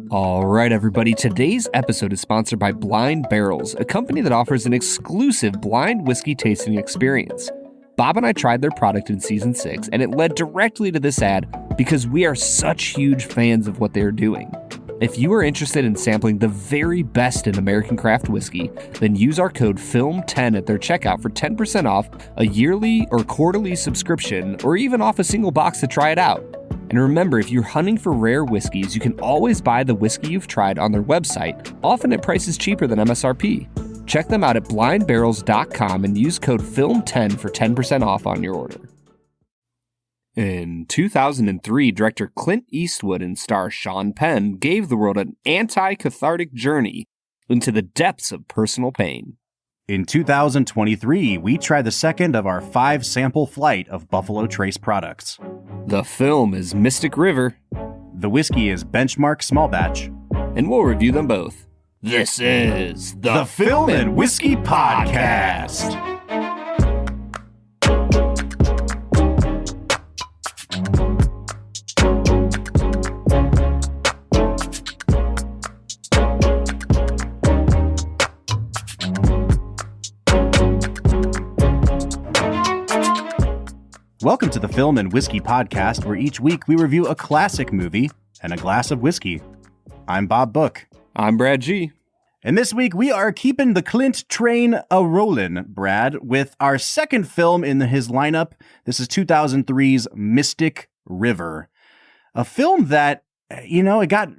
All right, everybody. Today's episode is sponsored by Blind Barrels, a company that offers an exclusive blind whiskey tasting experience. Bob and I tried their product in season 6, and it led directly to this ad because we are such huge fans of what they are doing. If you are interested in sampling the very best in American craft whiskey, then use our code FILM10 at their checkout for 10% off a yearly or quarterly subscription, or even off a single box to try it out. And remember, if you're hunting for rare whiskeys, you can always buy the whiskey you've tried on their website, often at prices cheaper than MSRP. Check them out at blindbarrels.com and use code FILM10 for 10% off on your order. In 2003, director Clint Eastwood and star Sean Penn gave the world an anti-cathartic journey into the depths of personal pain. In 2023, we tried the second of our 5-sample flight of Buffalo Trace products. The film is Mystic River. The whiskey is Benchmark Small Batch. And we'll review them both. This is the Film and Whiskey Podcast. Welcome to the Film and Whiskey Podcast, where each week we review a classic movie and a glass of whiskey. I'm Bob Book. I'm Brad G. And this week we are keeping the Clint train a-rollin', Brad, with our second film in his lineup. This is 2003's Mystic River. A film that, it got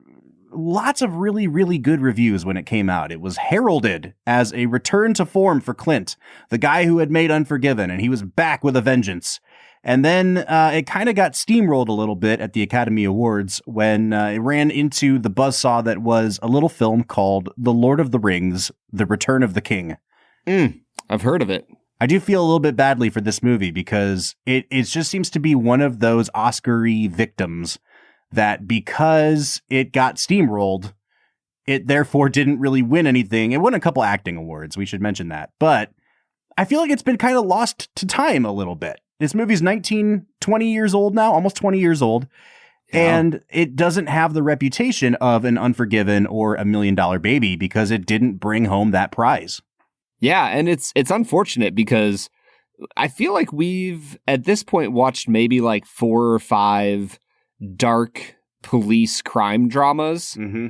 lots of really, really good reviews when it came out. It was heralded as a return to form for Clint, the guy who had made Unforgiven, and he was back with a vengeance. And then it kind of got steamrolled a little bit at the Academy Awards when it ran into the buzzsaw that was a little film called The Lord of the Rings, The Return of the King. I've heard of it. I do feel a little bit badly for this movie because it just seems to be one of those Oscar-y victims that because it got steamrolled, it therefore didn't really win anything. It won a couple acting awards, we should mention that. But I feel like it's been kind of lost to time a little bit. This movie's 20 years old now, almost 20 years old, and it doesn't have the reputation of an Unforgiven or a $1 Million Baby because it didn't bring home that prize. Yeah, and it's unfortunate because I feel like we've, at this point, watched maybe like 4 or 5 dark police crime dramas. Mm-hmm.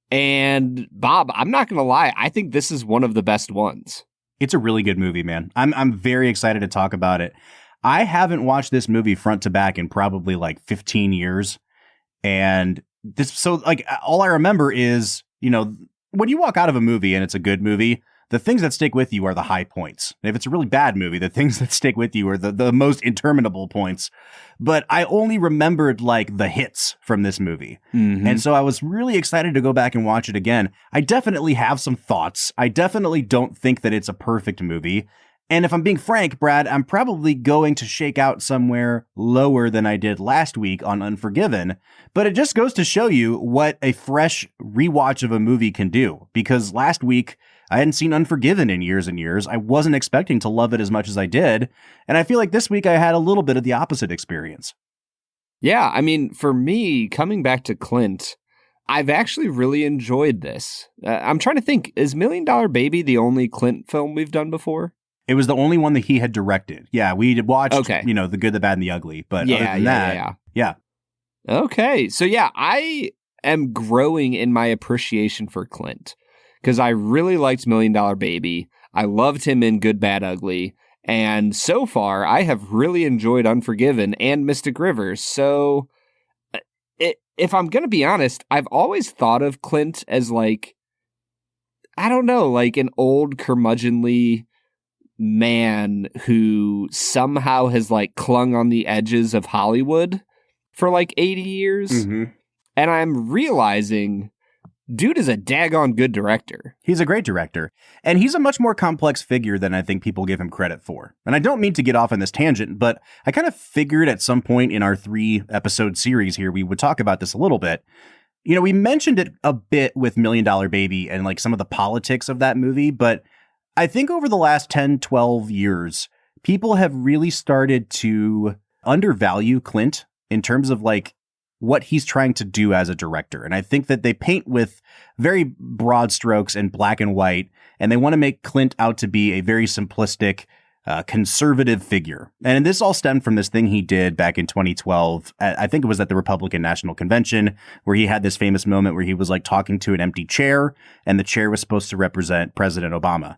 And Bob, I'm not going to lie, I think this is one of the best ones. It's a really good movie, man. I'm very excited to talk about it. I haven't watched this movie front to back in probably like 15 years. And all I remember is, when you walk out of a movie and it's a good movie, the things that stick with you are the high points. And if it's a really bad movie, the things that stick with you are the most interminable points. But I only remembered like the hits from this movie. Mm-hmm. And so I was really excited to go back and watch it again. I definitely have some thoughts. I definitely don't think that it's a perfect movie. And if I'm being frank, Brad, I'm probably going to shake out somewhere lower than I did last week on Unforgiven. But it just goes to show you what a fresh rewatch of a movie can do. Because last week, I hadn't seen Unforgiven in years and years. I wasn't expecting to love it as much as I did. And I feel like this week I had a little bit of the opposite experience. Yeah, I mean, for me, coming back to Clint, I've actually really enjoyed this. I'm trying to think, is $1 Million Baby the only Clint film we've done before? It was the only one that he had directed. Yeah, we watched, okay. The Good, the Bad, and the Ugly. But yeah, other than that, yeah. Okay, so yeah, I am growing in my appreciation for Clint because I really liked $1 Million Baby. I loved him in Good, Bad, Ugly. And so far, I have really enjoyed Unforgiven and Mystic River. So if I'm going to be honest, I've always thought of Clint as like, I don't know, like an old curmudgeonly man who somehow has like clung on the edges of Hollywood for like 80 years. Mm-hmm. And I'm realizing dude is a daggone good director. He's a great director. And he's a much more complex figure than I think people give him credit for. And I don't mean to get off on this tangent, but I kind of figured at some point in our 3-episode series here, we would talk about this a little bit. We mentioned it a bit with $1 Million Baby and like some of the politics of that movie, but I think over the last 10, 12 years, people have really started to undervalue Clint in terms of like what he's trying to do as a director. And I think that they paint with very broad strokes and black and white, and they want to make Clint out to be a very simplistic, conservative figure. And this all stemmed from this thing he did back in 2012. I think it was at the Republican National Convention, where he had this famous moment where he was like talking to an empty chair, and the chair was supposed to represent President Obama.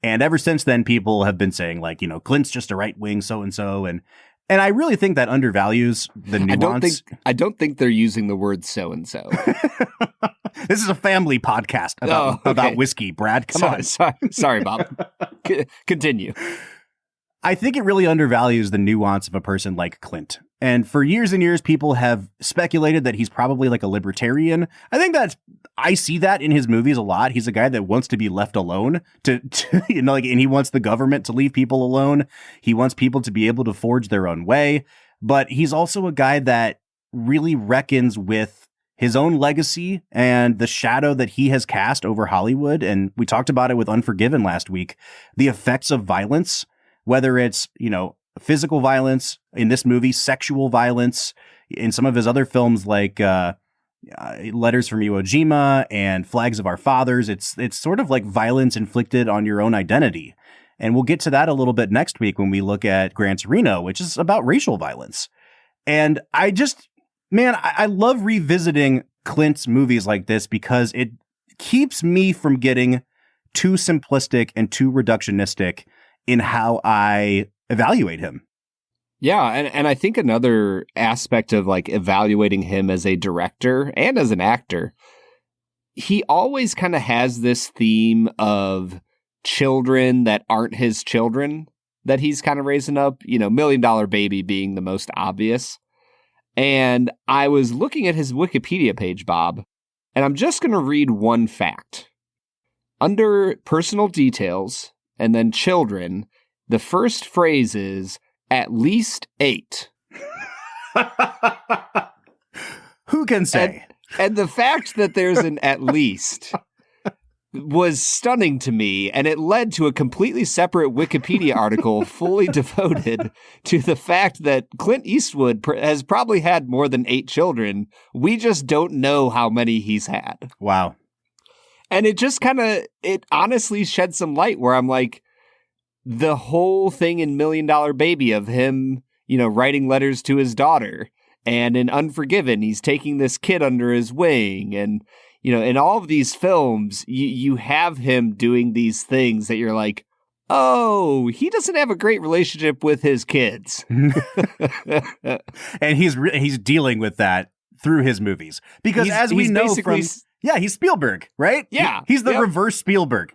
And ever since then, people have been saying like, Clint's just a right wing so-and-so. And I really think that undervalues the nuance. I don't think they're using the word so-and-so. This is a family podcast about whiskey, Brad. Come on. Sorry, Bob. Continue. I think it really undervalues the nuance of a person like Clint. And for years and years, people have speculated that he's probably like a libertarian. I see that in his movies a lot. He's a guy that wants to be left alone and he wants the government to leave people alone. He wants people to be able to forge their own way. But he's also a guy that really reckons with his own legacy and the shadow that he has cast over Hollywood. And we talked about it with Unforgiven last week, the effects of violence, whether it's, physical violence in this movie, sexual violence in some of his other films like Letters from Iwo Jima and Flags of Our Fathers. It's sort of like violence inflicted on your own identity. And we'll get to that a little bit next week when we look at Gran Torino, which is about racial violence. And I love revisiting Clint's movies like this because it keeps me from getting too simplistic and too reductionistic in how I evaluate him. Yeah, and I think another aspect of like evaluating him as a director and as an actor, he always kind of has this theme of children that aren't his children that he's kind of raising up, $1 Million Baby being the most obvious. And I was looking at his Wikipedia page, Bob, and I'm just going to read one fact. Under personal details and then children, the first phrase is, at least 8. Who can say? And the fact that there's an at least was stunning to me, and it led to a completely separate Wikipedia article fully devoted to the fact that Clint Eastwood has probably had more than 8 children. We just don't know how many he's had. Wow. And it just it honestly shed some light where I'm like, the whole thing in $1 Million Baby of him, writing letters to his daughter, and in Unforgiven, he's taking this kid under his wing. And, in all of these films, you have him doing these things that you're like, oh, he doesn't have a great relationship with his kids. And he's dealing with that through his movies. Because as we know from... Yeah, he's Spielberg, right? Yeah. He's the reverse Spielberg.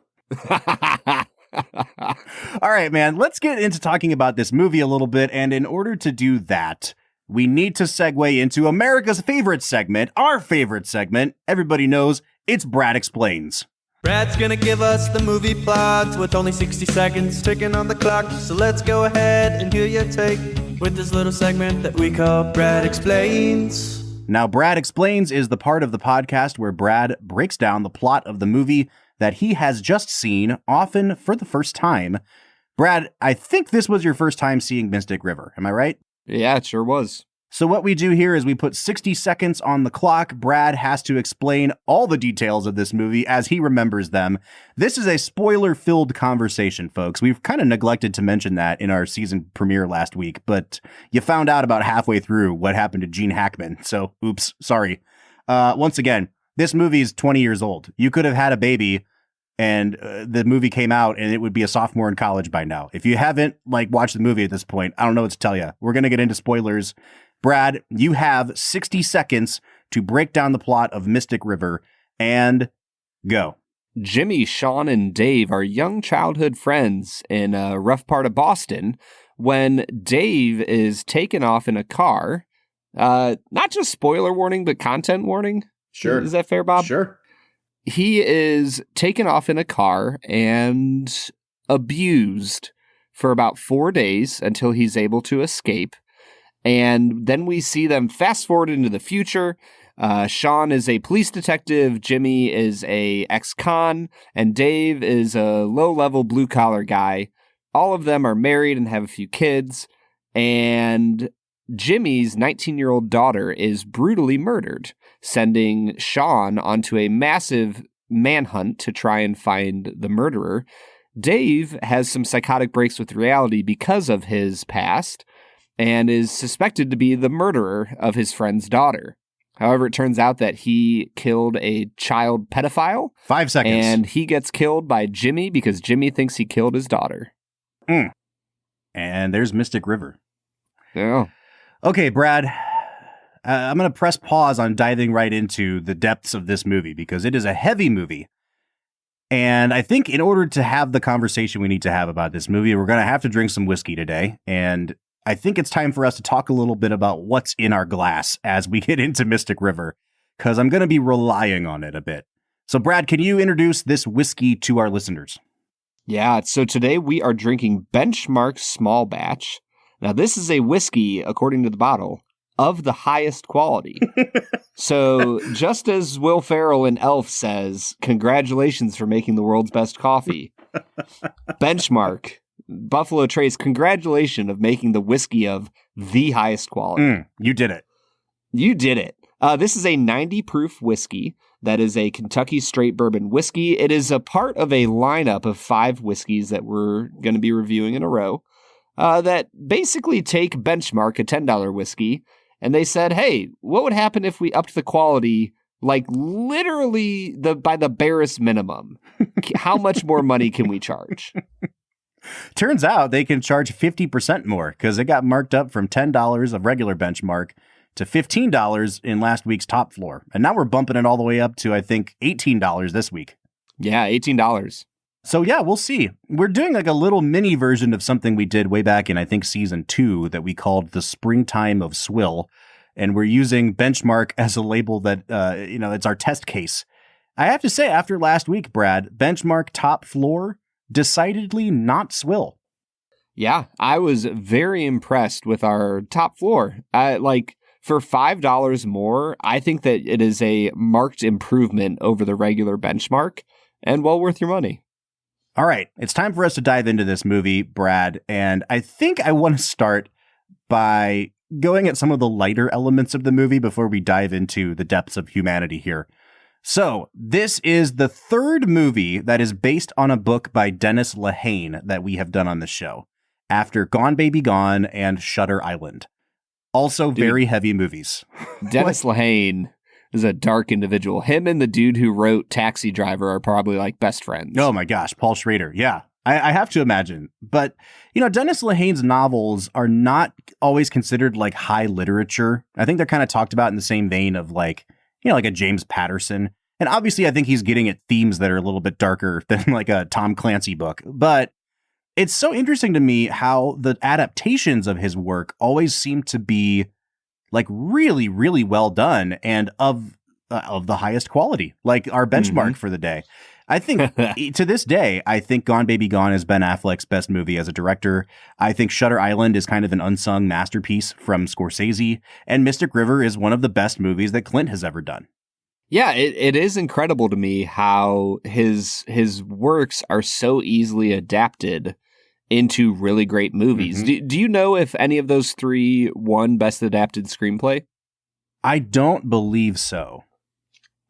All right, man, let's get into talking about this movie a little bit. And in order to do that, we need to segue into America's favorite segment, our favorite segment. Everybody knows it's Brad Explains. Brad's gonna give us the movie plot with only 60 seconds ticking on the clock. So let's go ahead and hear your take with this little segment that we call Brad Explains. Now, Brad Explains is the part of the podcast where Brad breaks down the plot of the movie that he has just seen, often for the first time. Brad, I think this was your first time seeing Mystic River. Am I right? Yeah, it sure was. So what we do here is we put 60 seconds on the clock. Brad has to explain all the details of this movie as he remembers them. This is a spoiler-filled conversation, folks. We've kind of neglected to mention that in our season premiere last week, but you found out about halfway through what happened to Gene Hackman. So, oops, sorry. Once again, this movie is 20 years old. You could have had a baby and the movie came out and it would be a sophomore in college by now. If you haven't watched the movie at this point, I don't know what to tell you. We're going to get into spoilers. Brad, you have 60 seconds to break down the plot of Mystic River, and go. Jimmy, Sean, and Dave are young childhood friends in a rough part of Boston when Dave is taken off in a car. Not just spoiler warning, but content warning. Sure. Is that fair, Bob? Sure. He is taken off in a car and abused for about 4 days until he's able to escape. And then we see them fast forward into the future. Sean is a police detective, Jimmy is a ex-con, and Dave is a low-level blue-collar guy. All of them are married and have a few kids. And Jimmy's 19-year-old daughter is brutally murdered, sending Sean onto a massive manhunt to try and find the murderer. Dave has some psychotic breaks with reality because of his past and is suspected to be the murderer of his friend's daughter. However, it turns out that he killed a child pedophile. 5 seconds. And he gets killed by Jimmy because Jimmy thinks he killed his daughter. And there's Mystic River. Yeah. Okay, Brad, I'm going to press pause on diving right into the depths of this movie because it is a heavy movie. And I think in order to have the conversation we need to have about this movie, we're going to have to drink some whiskey today. And I think it's time for us to talk a little bit about what's in our glass as we get into Mystic River, because I'm going to be relying on it a bit. So, Brad, can you introduce this whiskey to our listeners? Yeah, so today we are drinking Benchmark Small Batch. Now, this is a whiskey, according to the bottle, of the highest quality. So, just as Will Ferrell in Elf says, congratulations for making the world's best coffee. Benchmark, Buffalo Trace, congratulations of making the whiskey of the highest quality. You did it. You did it. This is a 90 proof whiskey that is a Kentucky straight bourbon whiskey. It is a part of a lineup of 5 whiskeys that we're going to be reviewing in a row that basically take Benchmark, a $10 whiskey, and they said, hey, what would happen if we upped the quality like literally by the barest minimum? How much more money can we charge? Turns out they can charge 50% more because it got marked up from $10 of regular Benchmark to $15 in last week's Top Floor. And now we're bumping it all the way up to, I think, $18 this week. Yeah, $18. So yeah, we'll see. We're doing like a little mini version of something we did way back in, I think, season 2 that we called the Springtime of Swill. And we're using Benchmark as a label that, it's our test case. I have to say, after last week, Brad, Benchmark Top Floor, decidedly not swill. Yeah, I was very impressed with our Top Floor. For $5 more, I think that it is a marked improvement over the regular Benchmark and well worth your money. All right, it's time for us to dive into this movie, Brad, and I think I want to start by going at some of the lighter elements of the movie before we dive into the depths of humanity here. So, this is the 3rd movie that is based on a book by Dennis Lehane that we have done on the show, after Gone Baby Gone and Shutter Island. Also very heavy movies. Dennis Lehane is a dark individual. Him and the dude who wrote Taxi Driver are probably like best friends. Oh my gosh, Paul Schrader. Yeah, I have to imagine. But, Dennis Lehane's novels are not always considered like high literature. I think they're kind of talked about in the same vein of like a James Patterson. And obviously I think he's getting at themes that are a little bit darker than like a Tom Clancy book. But it's so interesting to me how the adaptations of his work always seem to be like really, really well done and of the highest quality, like our benchmark for the day. I think to this day, I think Gone Baby Gone is Ben Affleck's best movie as a director. I think Shutter Island is kind of an unsung masterpiece from Scorsese, and Mystic River is one of the best movies that Clint has ever done. Yeah, it is incredible to me how his works are so easily adapted into really great movies. Do you know if any of those 3 won Best Adapted Screenplay? I don't believe so.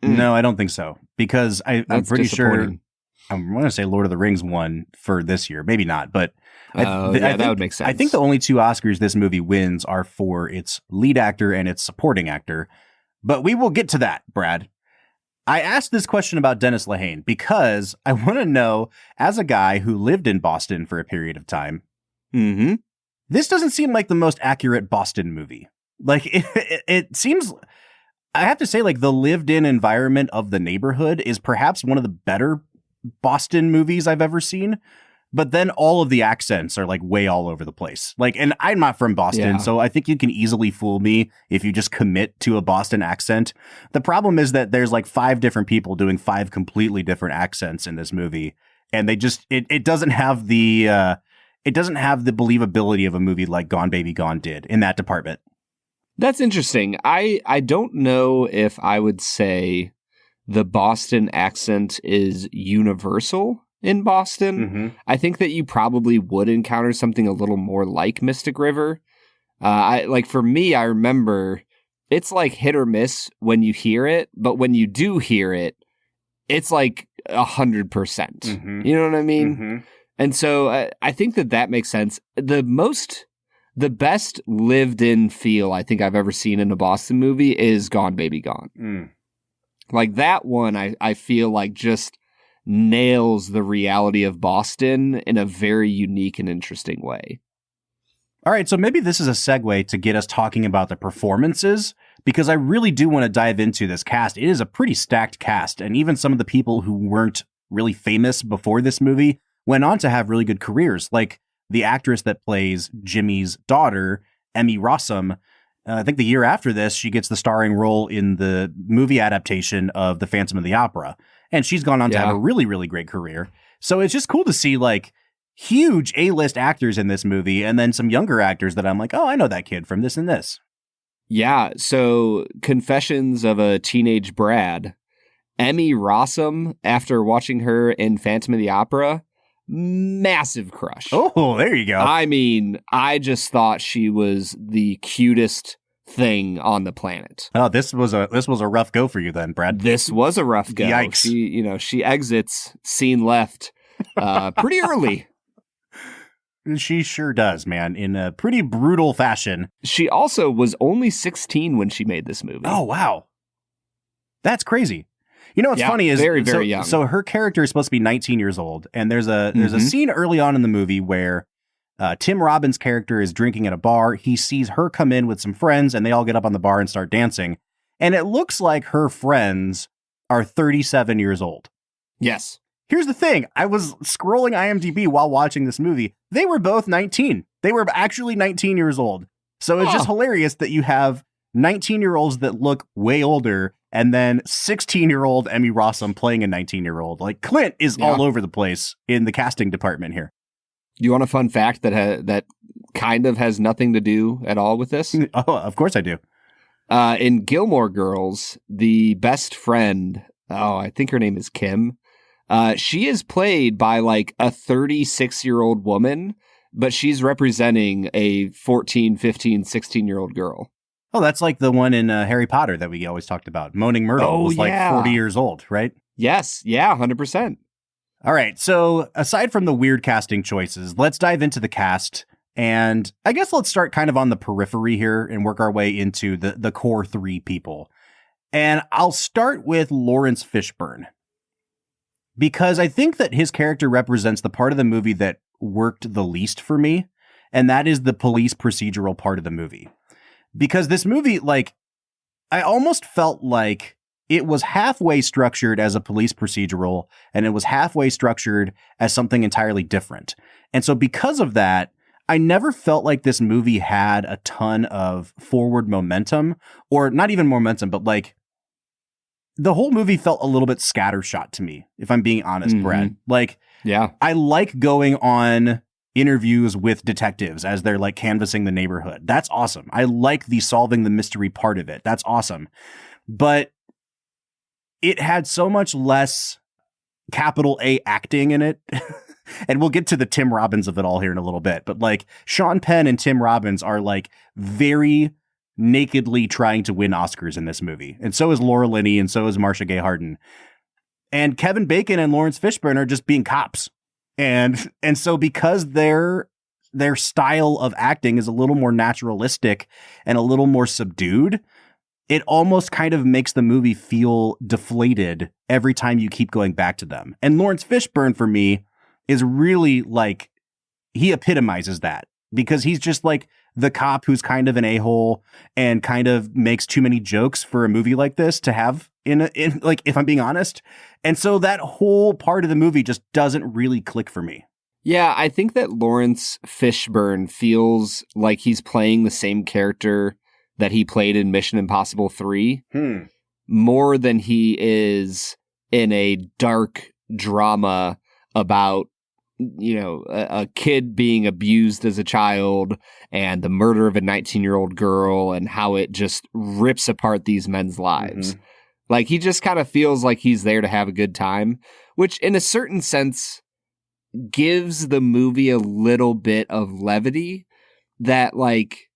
No, I don't think so. Because I'm pretty sure, I'm going to say Lord of the Rings won for this year. Maybe not, but that would make sense. I think the only 2 Oscars this movie wins are for its lead actor and its supporting actor. But we will get to that, Brad. I asked this question about Dennis Lehane because I want to know, as a guy who lived in Boston for a period of time, this doesn't seem like the most accurate Boston movie. Like, it seems, I have to say, like, the lived-in environment of the neighborhood is perhaps one of the better Boston movies I've ever seen. But then all of the accents are like way all over the place. Like, and I'm not from Boston, so I think you can easily fool me if you just commit to a Boston accent. The problem is that there's like 5 different people doing 5 completely different accents in this movie. And they just, it doesn't have the believability of a movie like Gone Baby Gone did in that department. That's interesting. I don't know if I would say the Boston accent is universal in Boston. I think that you probably would encounter something a little more like Mystic River. For me, I remember it's like hit or miss when you hear it, but when you do hear it, it's like 100%. Mm-hmm. You know what I mean? Mm-hmm. And so I think that makes sense. The best lived in feel I think I've ever seen in a Boston movie is Gone Baby Gone. Mm. Like that one, I feel like just nails the reality of Boston in a very unique and interesting way. All right, so maybe this is a segue to get us talking about the performances, because I really do want to dive into this cast. It is a pretty stacked cast, and even some of the people who weren't really famous before this movie went on to have really good careers, like the actress that plays Jimmy's daughter, Emmy Rossum. I think the year after this, she gets the starring role in the movie adaptation of The Phantom of the Opera, and she's gone on to have a really, really great career. So it's just cool to see, like, huge A-list actors in this movie, and then some younger actors that I'm like, oh, I know that kid from this and this. Yeah, so Confessions of a Teenage Brad. Emmy Rossum, after watching her in Phantom of the Opera, massive crush. Oh, there you go. I mean, I just thought she was the cutest thing on the planet. Oh, this was a rough go for you then, Brad. This was a rough go. Yikes. She exits scene left pretty early. She sure does, man, in a pretty brutal fashion. She also was only 16 when she made this movie. Oh, wow. That's crazy. You know what's funny is very, very young. So her character is supposed to be 19 years old, and there's a scene early on in the movie where Tim Robbins' character is drinking at a bar. He sees her come in with some friends, and they all get up on the bar and start dancing. And it looks like her friends are 37 years old. Yes. Here's the thing. I was scrolling IMDb while watching this movie. They were both 19. They were actually 19 years old. So it's just hilarious that you have 19-year-olds that look way older and then 16-year-old Emmy Rossum playing a 19-year-old. Like, Clint is all over the place in the casting department here. You want a fun fact that kind of has nothing to do at all with this? Oh, of course I do. In Gilmore Girls, the best friend, I think her name is Kim. She is played by like a 36-year-old woman, but she's representing a 14, 15, 16-year-old girl. Oh, that's like the one in Harry Potter that we always talked about. Moaning Myrtle was like 40 years old, right? Yes. Yeah, 100%. All right. So aside from the weird casting choices, let's dive into the cast. And I guess let's start kind of on the periphery here and work our way into the core three people. And I'll start with Lawrence Fishburne, because I think that his character represents the part of the movie that worked the least for me, and that is the police procedural part of the movie. Because this movie, like, I almost felt like it was halfway structured as a police procedural, and it was halfway structured as something entirely different. And so because of that, I never felt like this movie had a ton of forward momentum, or not even momentum, but like, the whole movie felt a little bit scattershot to me, if I'm being honest, Brad. Like, I like going on interviews with detectives as they're like canvassing the neighborhood. That's awesome. I like the solving the mystery part of it. That's awesome. But it had so much less capital A acting in it. And we'll get to the Tim Robbins of it all here in a little bit. But like, Sean Penn and Tim Robbins are like very nakedly trying to win Oscars in this movie. And so is Laura Linney, and so is Marcia Gay Harden. And Kevin Bacon and Lawrence Fishburne are just being cops. And so because their style of acting is a little more naturalistic and a little more subdued, it almost kind of makes the movie feel deflated every time you keep going back to them. And Lawrence Fishburne, for me, is really like, he epitomizes that, because he's just like the cop who's kind of an a-hole and kind of makes too many jokes for a movie like this to have in like, if I'm being honest. And so that whole part of the movie just doesn't really click for me. Yeah, I think that Lawrence Fishburne feels like he's playing the same character that he played in Mission Impossible 3 more than he is in a dark drama about, you know, a kid being abused as a child and the murder of a 19-year-old girl and how it just rips apart these men's lives. Like, he just kind of feels like he's there to have a good time, which in a certain sense gives the movie a little bit of levity that, like,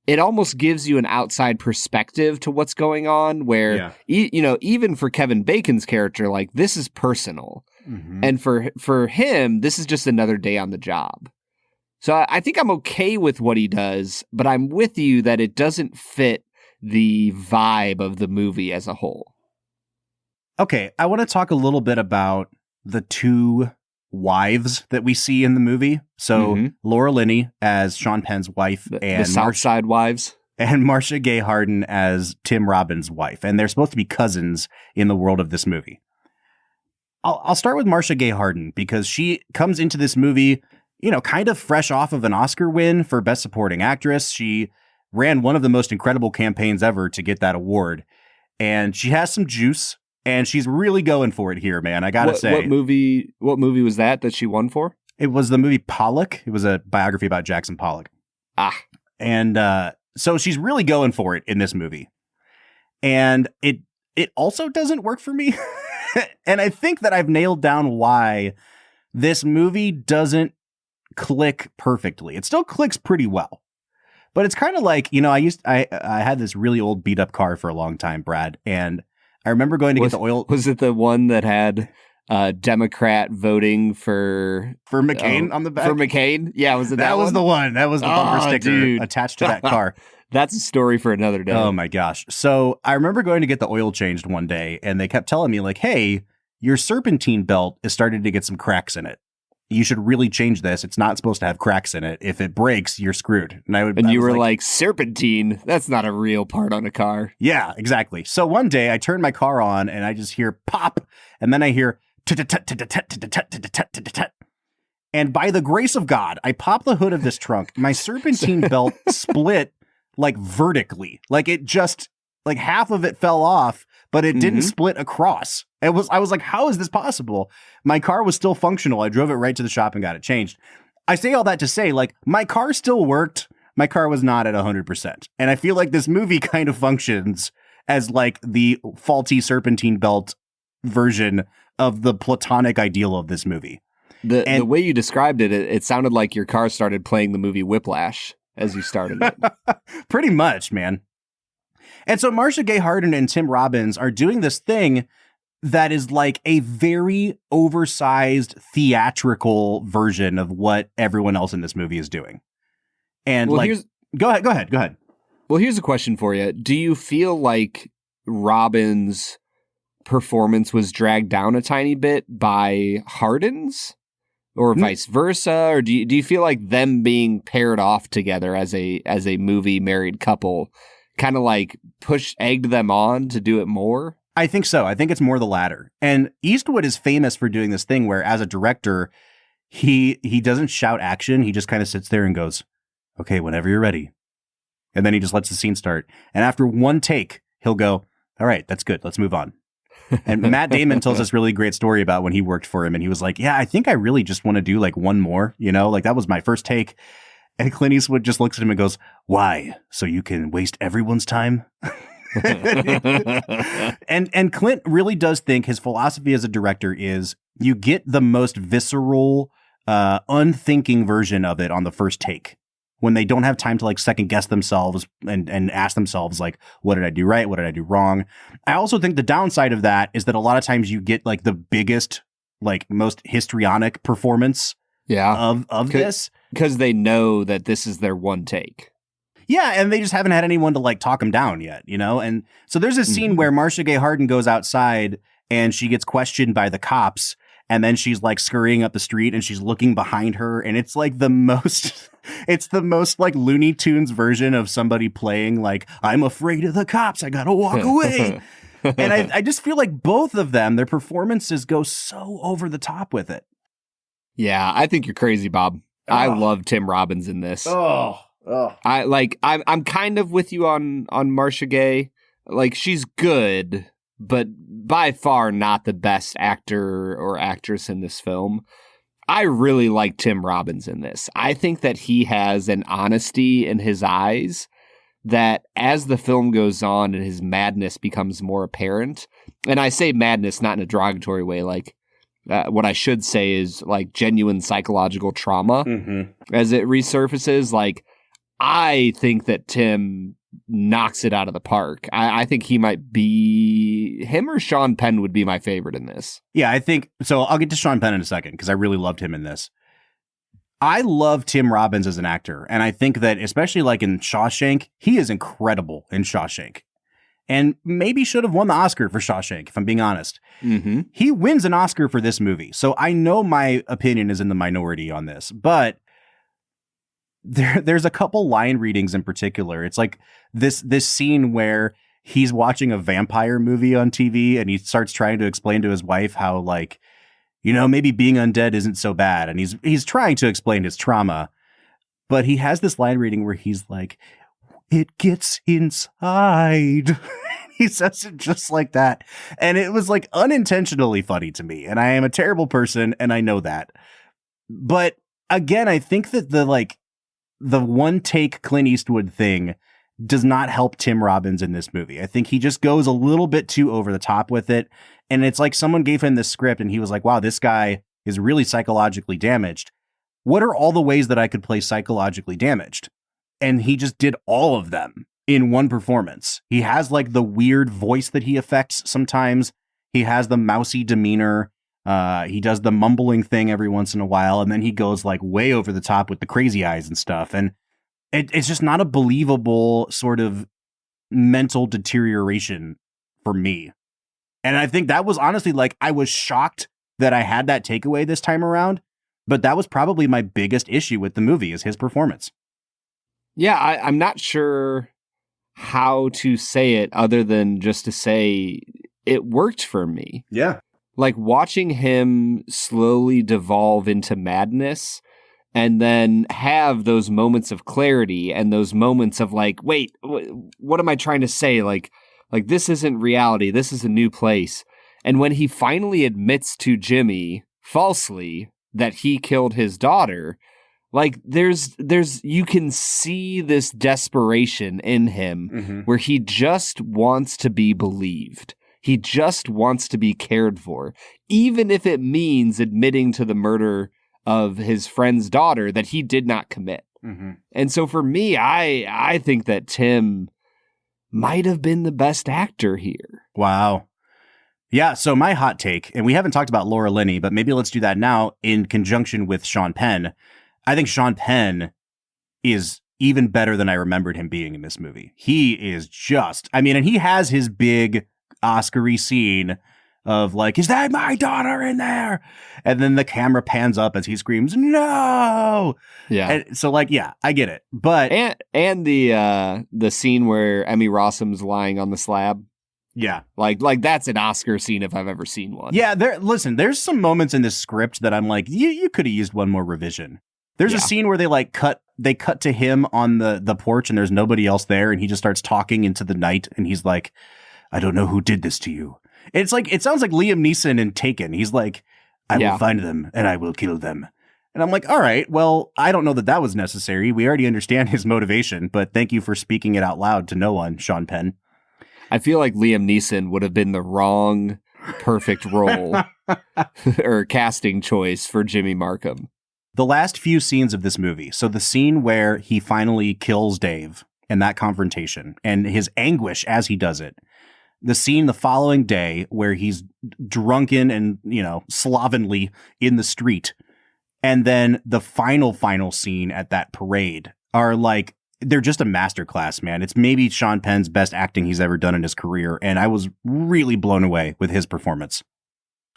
it almost gives you an outside perspective to what's going on where, even for Kevin Bacon's character, like this is personal. Mm-hmm. And for him, this is just another day on the job. So I think I'm okay with what he does, but I'm with you that it doesn't fit the vibe of the movie as a whole. Okay, I want to talk a little bit about the two wives that we see in the movie. So Laura Linney as Sean Penn's wife, and the South Side wives, and Marcia Gay Harden as Tim Robbins' wife, and they're supposed to be cousins in the world of this movie. I'll start with Marcia Gay Harden because she comes into this movie, kind of fresh off of an Oscar win for Best Supporting Actress. She ran one of the most incredible campaigns ever to get that award, and she has some juice. And she's really going for it here, man. I gotta say. What movie was that she won for? It was the movie Pollock. It was a biography about Jackson Pollock. And so she's really going for it in this movie. And it also doesn't work for me. And I think that I've nailed down why this movie doesn't click perfectly. It still clicks pretty well. But it's kind of like, I had this really old beat up car for a long time, Brad, and I remember going to get the oil. Was it the one that had Democrat voting for McCain on the back? For McCain? Yeah, was it that was the one. That was the bumper sticker attached to that car. That's a story for another day. Oh my gosh. So I remember going to get the oil changed one day, and they kept telling me like, hey, your serpentine belt is starting to get some cracks in it. You should really change this. It's not supposed to have cracks in it. If it breaks, you're screwed. And you were like, serpentine? That's not a real part on a car. Yeah, exactly. So one day I turn my car on and I just hear pop, and then I hear and by the grace of God, I pop the hood of this trunk. My serpentine belt split like vertically. Like it just, like half of it fell off, but it didn't split across. I was like, how is this possible? My car was still functional. I drove it right to the shop and got it changed. I say all that to say, like, my car still worked. My car was not at 100%. And I feel like this movie kind of functions as like the faulty serpentine belt version of the platonic ideal of this movie. The way you described it, it sounded like your car started playing the movie Whiplash as you started it. Pretty much, man. And so Marcia Gay Harden and Tim Robbins are doing this thing that is like a very oversized theatrical version of what everyone else in this movie is doing. And go ahead. Well, here's a question for you. Do you feel like Robbins' performance was dragged down a tiny bit by Harden's, or vice versa? Or do you feel like them being paired off together as a movie married couple kind of like egged them on to do it more? I think so. I think it's more the latter. And Eastwood is famous for doing this thing where as a director, he doesn't shout action. He just kind of sits there and goes, okay, whenever you're ready. And then he just lets the scene start. And after one take, he'll go, all right, that's good. Let's move on. And Matt Damon tells this really great story about when he worked for him. And he was like, yeah, I think I really just want to do like one more, like that was my first take. And Clint Eastwood just looks at him and goes, why? So you can waste everyone's time? and Clint really does think his philosophy as a director is you get the most visceral, unthinking version of it on the first take, when they don't have time to like second guess themselves and ask themselves like, what did I do right? What did I do wrong? I also think the downside of that is that a lot of times you get like the biggest, like most histrionic performance of this. Because they know that this is their one take. Yeah, and they just haven't had anyone to like talk them down yet, And so there's a scene where Marcia Gay Harden goes outside and she gets questioned by the cops, and then she's like scurrying up the street and she's looking behind her, and it's like the most like Looney Tunes version of somebody playing like, I'm afraid of the cops, I gotta walk away. And I just feel like both of them, their performances go so over the top with it. Yeah, I think you're crazy, Bob. I love Tim Robbins in this. I'm kind of with you on Marcia Gay. Like, she's good, but by far not the best actor or actress in this film. I really like Tim Robbins in this. I think that he has an honesty in his eyes that as the film goes on and his madness becomes more apparent, and I say madness not in a derogatory way, like what I should say is like genuine psychological trauma as it resurfaces. Like, I think that Tim knocks it out of the park. I think he might be, him or Sean Penn would be my favorite in this. Yeah, I think, so I'll get to Sean Penn in a second because I really loved him in this. I love Tim Robbins as an actor, and I think that especially like in Shawshank, he is incredible in Shawshank. And maybe should have won the Oscar for Shawshank, if I'm being honest. Mm-hmm. He wins an Oscar for this movie, so I know my opinion is in the minority on this, but there's a couple line readings in particular. It's like this scene where he's watching a vampire movie on TV, and he starts trying to explain to his wife how, like, you know, maybe being undead isn't so bad. And he's trying to explain his trauma, but he has this line reading where he's like, it gets inside. He says it just like that. And it was like unintentionally funny to me. And I am a terrible person, and I know that. But again, I think that the one take Clint Eastwood thing does not help Tim Robbins in this movie. I think he just goes a little bit too over the top with it. And it's like someone gave him this script and he was like, wow, this guy is really psychologically damaged. What are all the ways that I could play psychologically damaged? And he just did all of them in one performance. He has like the weird voice that he affects sometimes. He has the mousy demeanor. He does the mumbling thing every once in a while. And then he goes like way over the top with the crazy eyes and stuff. And it's just not a believable sort of mental deterioration for me. And I think that was honestly, like, I was shocked that I had that takeaway this time around, but that was probably my biggest issue with the movie is his performance. Yeah, I'm not sure how to say it other than just to say it worked for me. Yeah. Like watching him slowly devolve into madness and then have those moments of clarity and those moments of like, wait, what am I trying to say? Like this isn't reality. This is a new place. And when he finally admits to Jimmy falsely that he killed his daughter, like there's you can see this desperation in him where he just wants to be believed. He just wants to be cared for, even if it means admitting to the murder of his friend's daughter that he did not commit. And so for me, I think that Tim might have been the best actor here. Wow. Yeah, so my hot take, and we haven't talked about Laura Linney, but maybe let's do that now in conjunction with Sean Penn. I think Sean Penn is even better than I remembered him being in this movie. He is just, I mean, and he has his big Oscar-y scene of like, is that my daughter in there? And then the camera pans up as he screams, no! Yeah. And so like, yeah, I get it. But and the scene where Emmy Rossum's lying on the slab. Yeah. Like that's an Oscar scene if I've ever seen one. Yeah, there's some moments in this script that I'm like, you could have used one more revision. There's a scene where they cut to him on the porch and there's nobody else there and he just starts talking into the night and he's like, I don't know who did this to you. It's like, it sounds like Liam Neeson in Taken. He's like, I will find them and I will kill them. And I'm like, all right, well, I don't know that was necessary. We already understand his motivation, but thank you for speaking it out loud to no one, Sean Penn. I feel like Liam Neeson would have been the wrong perfect role or casting choice for Jimmy Markham. The last few scenes of this movie, so the scene where he finally kills Dave and that confrontation and his anguish as he does it, the scene the following day where he's drunken and, slovenly in the street, and then the final scene at that parade are like, they're just a masterclass, man. It's maybe Sean Penn's best acting he's ever done in his career, and I was really blown away with his performance.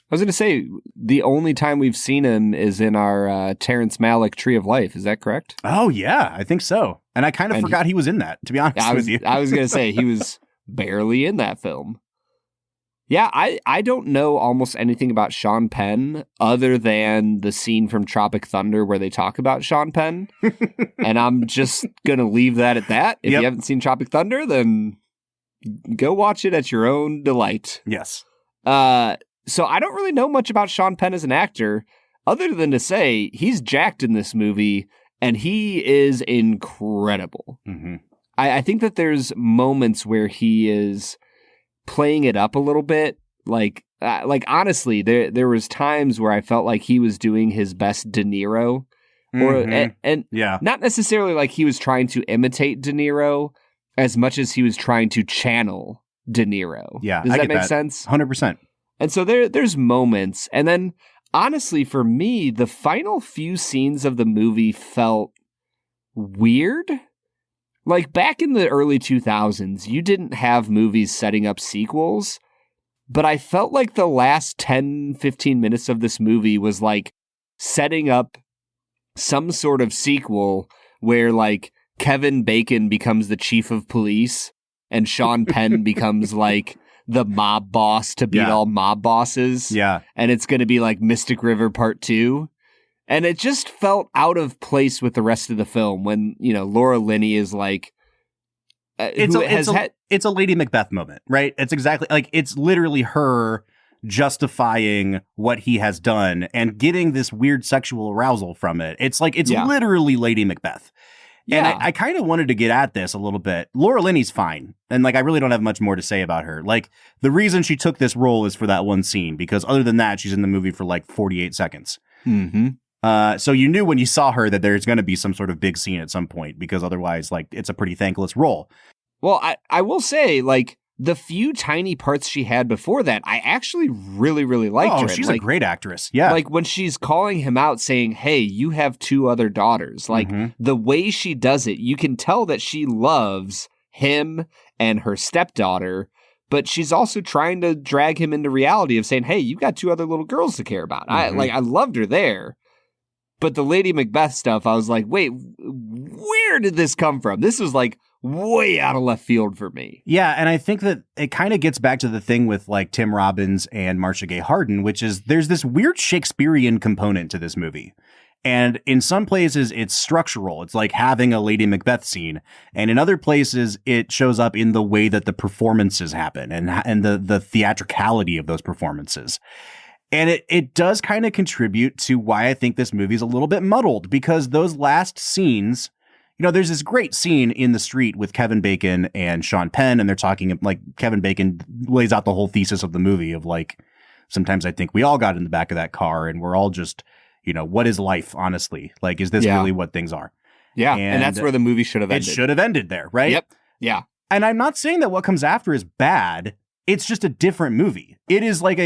I was going to say, the only time we've seen him is in our Terrence Malick Tree of Life. Is that correct? Oh, yeah, I think so. And I kind of forgot he was in that, to be honest with you. I was going to say, he was barely in that film. Yeah, I don't know almost anything about Sean Penn other than the scene from Tropic Thunder where they talk about Sean Penn. And I'm just going to leave that at that. If you haven't seen Tropic Thunder, then go watch it at your own delight. Yes. So I don't really know much about Sean Penn as an actor other than to say he's jacked in this movie and he is incredible. I think that there's moments where he is playing it up a little bit. Like honestly, there was times where I felt like he was doing his best De Niro, and not necessarily like he was trying to imitate De Niro as much as he was trying to channel De Niro. Yeah, does that make sense? 100%. And so there's moments, and then honestly, for me, the final few scenes of the movie felt weird. Like back in the early 2000s, you didn't have movies setting up sequels, but I felt like the last 10, 15 minutes of this movie was like setting up some sort of sequel where like Kevin Bacon becomes the chief of police and Sean Penn becomes like the mob boss to beat all mob bosses. Yeah. And it's going to be like Mystic River Part 2. And it just felt out of place with the rest of the film when, you know, Laura Linney is like... It's a Lady Macbeth moment, right? It's exactly... Like, it's literally her justifying what he has done and getting this weird sexual arousal from it. It's like, it's literally Lady Macbeth. And I kind of wanted to get at this a little bit. Laura Linney's fine. And like, I really don't have much more to say about her. Like, the reason she took this role is for that one scene, because other than that, she's in the movie for like 48 seconds. Mm-hmm. So you knew when you saw her that there's going to be some sort of big scene at some point, because otherwise, like, it's a pretty thankless role. Well, I will say, like, the few tiny parts she had before that, I actually really, really liked her. Oh, she's a great actress. Yeah. Like, when she's calling him out saying, hey, you have 2 other daughters. Like, the way she does it, you can tell that she loves him and her stepdaughter, but she's also trying to drag him into reality of saying, hey, you got 2 other little girls to care about. I loved her there. But the Lady Macbeth stuff, I was like, wait, where did this come from? This was like way out of left field for me. Yeah, and I think that it kind of gets back to the thing with like Tim Robbins and Marcia Gay Harden, which is there's this weird Shakespearean component to this movie. And in some places, it's structural. It's like having a Lady Macbeth scene. And in other places, it shows up in the way that the performances happen and the theatricality of those performances. And it does kind of contribute to why I think this movie is a little bit muddled, because those last scenes, you know, there's this great scene in the street with Kevin Bacon and Sean Penn, and they're talking, like, Kevin Bacon lays out the whole thesis of the movie of, like, sometimes I think we all got in the back of that car and we're all just, you know, what is life, honestly? Like, is this really what things are? Yeah, and that's where the movie should have ended. It should have ended there, right? Yep, yeah. And I'm not saying that what comes after is bad. It's just a different movie. It is like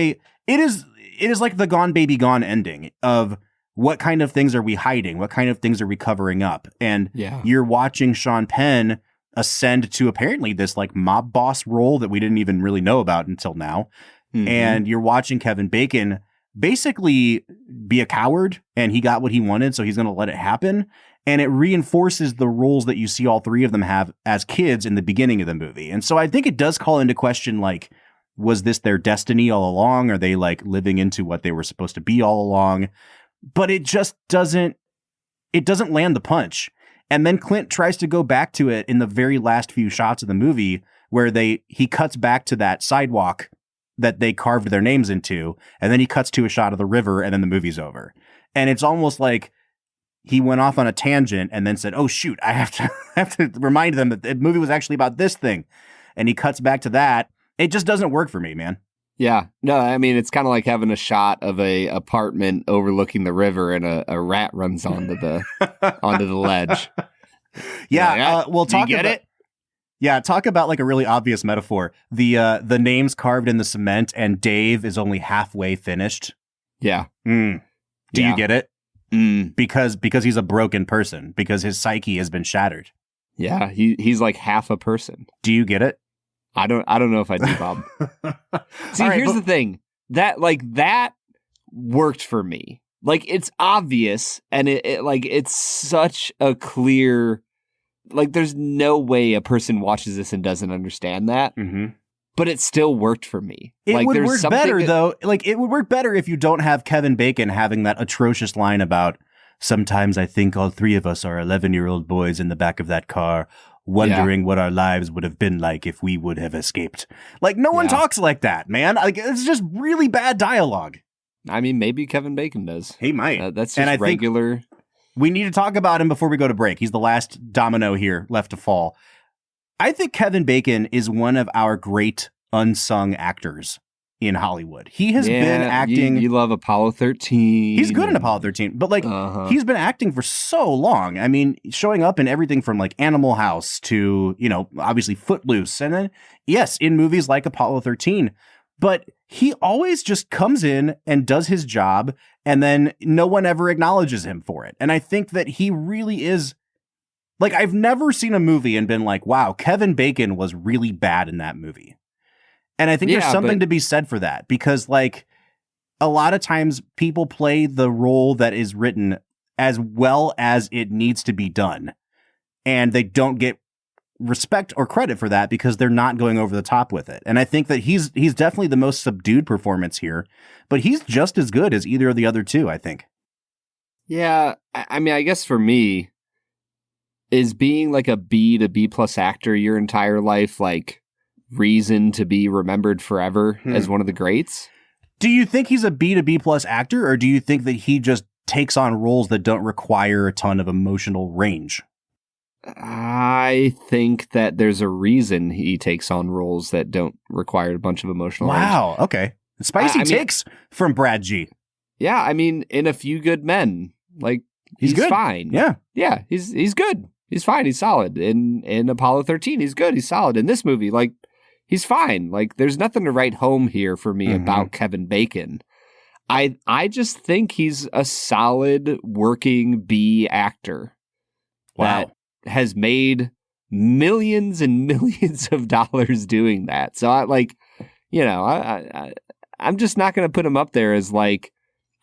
the Gone Baby Gone ending of what kind of things are we hiding? What kind of things are we covering up? And you're watching Sean Penn ascend to apparently this like mob boss role that we didn't even really know about until now. And you're watching Kevin Bacon basically be a coward, and he got what he wanted, so he's going to let it happen. And it reinforces the roles that you see all 3 of them have as kids in the beginning of the movie. And so I think it does call into question, like, was this their destiny all along? Are they like living into what they were supposed to be all along? But it just doesn't land the punch. And then Clint tries to go back to it in the very last few shots of the movie where he cuts back to that sidewalk that they carved their names into. And then he cuts to a shot of the river, and then the movie's over. And it's almost like he went off on a tangent and then said, oh shoot, I have to remind them that the movie was actually about this thing. And he cuts back to that. It just doesn't work for me, man. Yeah. No, I mean, it's kind of like having a shot of a apartment overlooking the river and a rat runs onto the ledge. Yeah. Like, we'll talk about it. Yeah. Talk about like a really obvious metaphor. The names carved in the cement, and Dave is only halfway finished. Yeah. Do you get it? Because he's a broken person, because his psyche has been shattered. Yeah. He's like half a person. Do you get it? I don't know if I do, Bob. See, here's the thing. That worked for me. Like, it's obvious, and it's such a clear, like, there's no way a person watches this and doesn't understand that. But it still worked for me. It would work better, though. Like, it would work better if you don't have Kevin Bacon having that atrocious line about, sometimes I think all 3 of us are 11-year-old boys in the back of that car, wondering what our lives would have been like if we would have escaped. Like, no one talks like that, man. Like, it's just really bad dialogue. I mean, maybe Kevin Bacon does. He might. That's just regular. We need to talk about him before we go to break. He's the last domino here left to fall. I think Kevin Bacon is one of our great unsung actors in Hollywood. He has been acting. You love Apollo 13. He's good in Apollo 13, but like he's been acting for so long. I mean, showing up in everything from like Animal House to, obviously Footloose. And then, yes, in movies like Apollo 13. But he always just comes in and does his job, and then no one ever acknowledges him for it. And I think that he really is. Like, I've never seen a movie and been like, wow, Kevin Bacon was really bad in that movie. And I think there's something to be said for that, because like a lot of times people play the role that is written as well as it needs to be done. And they don't get respect or credit for that because they're not going over the top with it. And I think that he's definitely the most subdued performance here, but he's just as good as either of the other two, I think. Yeah. I mean, I guess for me, is being like a B to B plus actor your entire life, like, reason to be remembered forever as one of the greats? Do you think he's a B to B plus actor, or do you think that he just takes on roles that don't require a ton of emotional range? I think that there's a reason he takes on roles that don't require a bunch of emotional range. Wow, okay. Spicy takes from Brad G. Yeah, I mean, in A Few Good Men, like, he's good. Fine. Yeah. Yeah, he's good. He's fine. He's solid. In Apollo 13, he's good. He's solid. In this movie, like, he's fine. Like, there's nothing to write home here for me about Kevin Bacon. I just think he's a solid working B actor. Wow. That has made millions and millions of dollars doing that. So I'm just not going to put him up there as like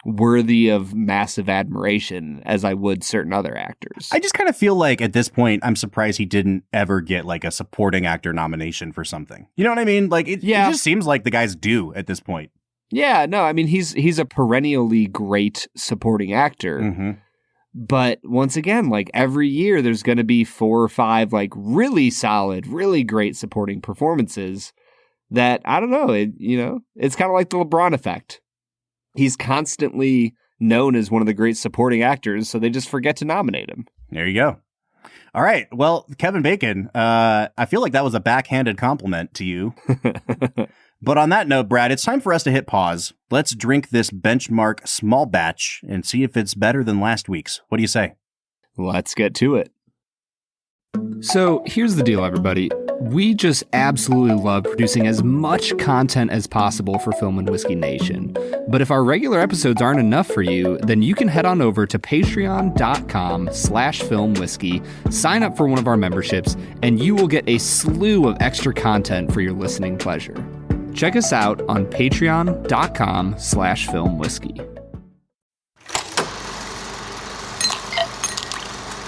worthy of massive admiration as I would certain other actors. I just kind of feel like at this point, I'm surprised he didn't ever get like a supporting actor nomination for something. You know what I mean? Like it just seems like the guy's due at this point. Yeah, no, I mean, he's a perennially great supporting actor. But once again, like every year there's going to be 4 or 5 like really solid, really great supporting performances that, I don't know, it's kind of like the LeBron effect. He's constantly known as one of the great supporting actors, so they just forget to nominate him. There you go. All right. Well, Kevin Bacon, I feel like that was a backhanded compliment to you. But on that note, Brad, it's time for us to hit pause. Let's drink this benchmark small batch and see if it's better than last week's. What do you say? Let's get to it. So here's the deal, everybody. We just absolutely love producing as much content as possible for Film and Whiskey Nation. But if our regular episodes aren't enough for you, then you can head on over to patreon.com/filmwhiskey, sign up for one of our memberships, and you will get a slew of extra content for your listening pleasure. Check us out on patreon.com/filmwhiskey.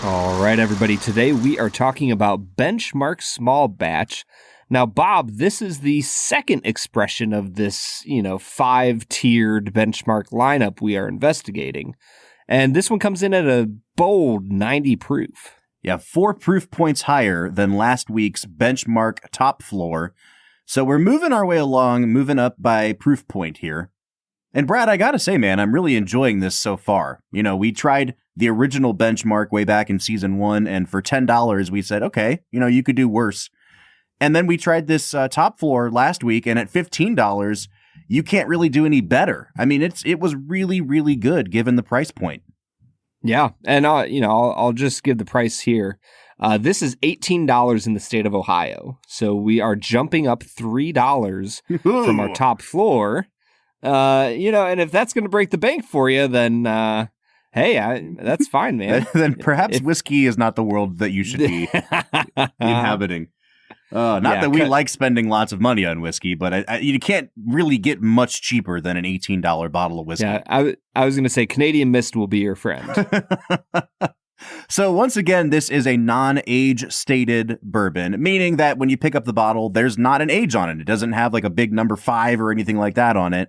All right, everybody. Today we are talking about Benchmark Small Batch. Now, Bob, this is the second expression of this, 5-tiered benchmark lineup we are investigating. And this one comes in at a bold 90 proof. Yeah, 4 proof points higher than last week's benchmark top floor. So we're moving our way along, moving up by proof point here. And Brad, I gotta say, man, I'm really enjoying this so far. We tried the original benchmark way back in season 1, and for $10, we said, okay, you could do worse. And then we tried this top floor last week, and at $15, you can't really do any better. I mean, it was really, really good given the price point. Yeah, and I'll just give the price here. This is $18 in the state of Ohio, so we are jumping up $3 from our top floor. And if that's going to break the bank for you, then hey, that's fine, man. Then perhaps whiskey is not the world that you should be inhabiting. Not that we like spending lots of money on whiskey, but you can't really get much cheaper than an $18 bottle of whiskey. Yeah, I was going to say Canadian Mist will be your friend. So once again, this is a non-age stated bourbon, meaning that when you pick up the bottle, there's not an age on it. It doesn't have like a big number 5 or anything like that on it.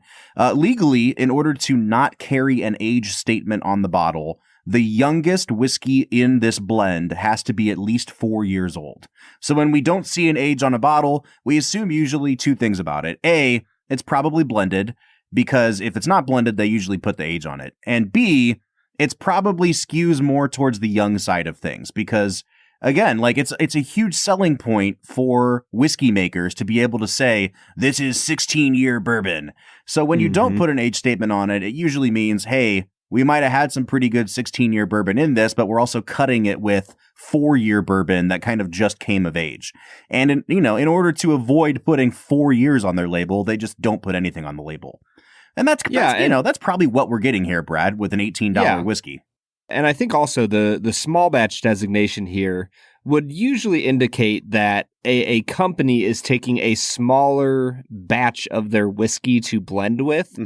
Legally, in order to not carry an age statement on the bottle, the youngest whiskey in this blend has to be at least 4 years old. So when we don't see an age on a bottle, we assume usually 2 things about it. A, it's probably blended, because if it's not blended, they usually put the age on it. And B, it's probably skews more towards the young side of things, because again, like it's a huge selling point for whiskey makers to be able to say, this is 16-year bourbon. So when you don't put an age statement on it, it usually means, hey, we might have had some pretty good 16-year bourbon in this, but we're also cutting it with 4-year bourbon that kind of just came of age. And, in order to avoid putting 4 years on their label, they just don't put anything on the label. And that's probably what we're getting here, Brad, with an $18 whiskey. And I think also the small batch designation here would usually indicate that a company is taking a smaller batch of their whiskey to blend with,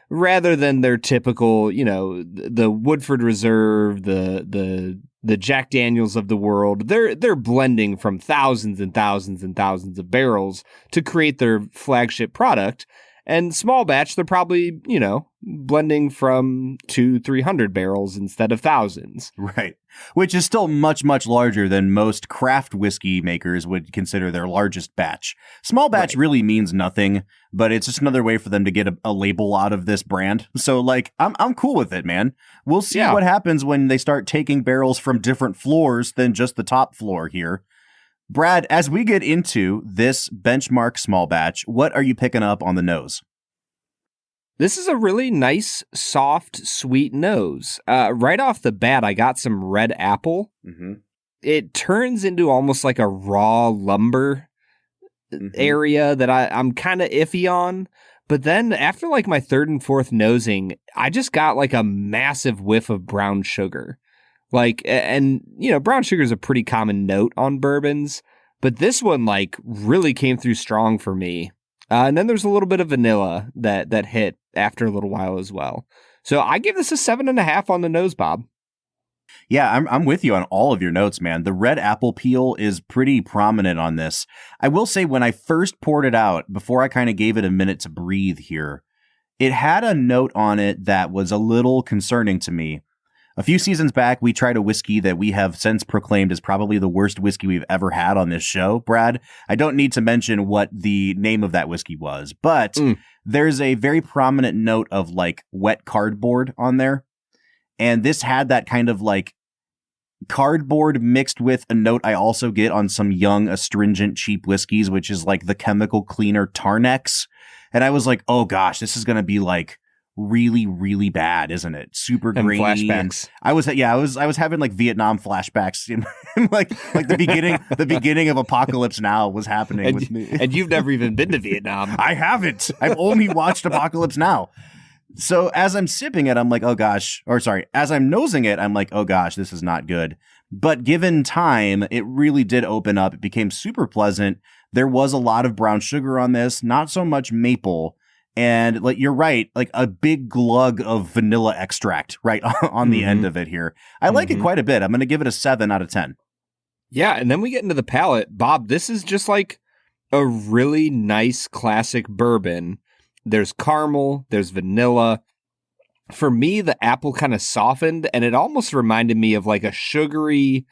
rather than their typical, the Woodford Reserve, the Jack Daniels of the world. They're blending from thousands and thousands and thousands of barrels to create their flagship product. And small batch, they're probably, blending from 200-300 barrels instead of thousands. Right. Which is still much, much larger than most craft whiskey makers would consider their largest batch. Small batch really means nothing, but it's just another way for them to get a label out of this brand. So, like, I'm cool with it, man. We'll see what happens when they start taking barrels from different floors than just the top floor here. Brad, as we get into this benchmark small batch, what are you picking up on the nose? This is a really nice, soft, sweet nose. Right off the bat, I got some red apple. It turns into almost like a raw lumber area that I'm kind of iffy on. But then after like my third and fourth nosing, I just got like a massive whiff of brown sugar. Like, and, brown sugar is a pretty common note on bourbons, but this one, like, really came through strong for me. And then there's a little bit of vanilla that hit after a little while as well. So I give this a 7.5 on the nose, Bob. Yeah, I'm with you on all of your notes, man. The red apple peel is pretty prominent on this. I will say when I first poured it out, before I kind of gave it a minute to breathe here, it had a note on it that was a little concerning to me. A few seasons back, we tried a whiskey that we have since proclaimed as probably the worst whiskey we've ever had on this show, Brad. I don't need to mention what the name of that whiskey was, but there's a very prominent note of like wet cardboard on there. And this had that kind of like cardboard mixed with a note I also get on some young astringent cheap whiskeys, which is like the chemical cleaner Tarnex. And I was like, oh gosh, this is going to be like really, really bad, isn't it? Super grainy. And flashbacks. I was having like Vietnam flashbacks. like the beginning of Apocalypse Now was happening with me. And you've never even been to Vietnam. I haven't. I've only watched Apocalypse Now. So as I'm sipping it, I'm like, oh gosh, as I'm nosing it, I'm like, oh gosh, this is not good. But given time, it really did open up. It became super pleasant. There was a lot of brown sugar on this, not so much maple. And like you're right, like a big glug of vanilla extract right on the end of it here. I like it quite a bit. I'm going to give it a 7 out of 10. Yeah, and then we get into the palate. Bob, this is just like a really nice classic bourbon. There's caramel, there's vanilla. For me, the apple kind of softened, and it almost reminded me of like a sugary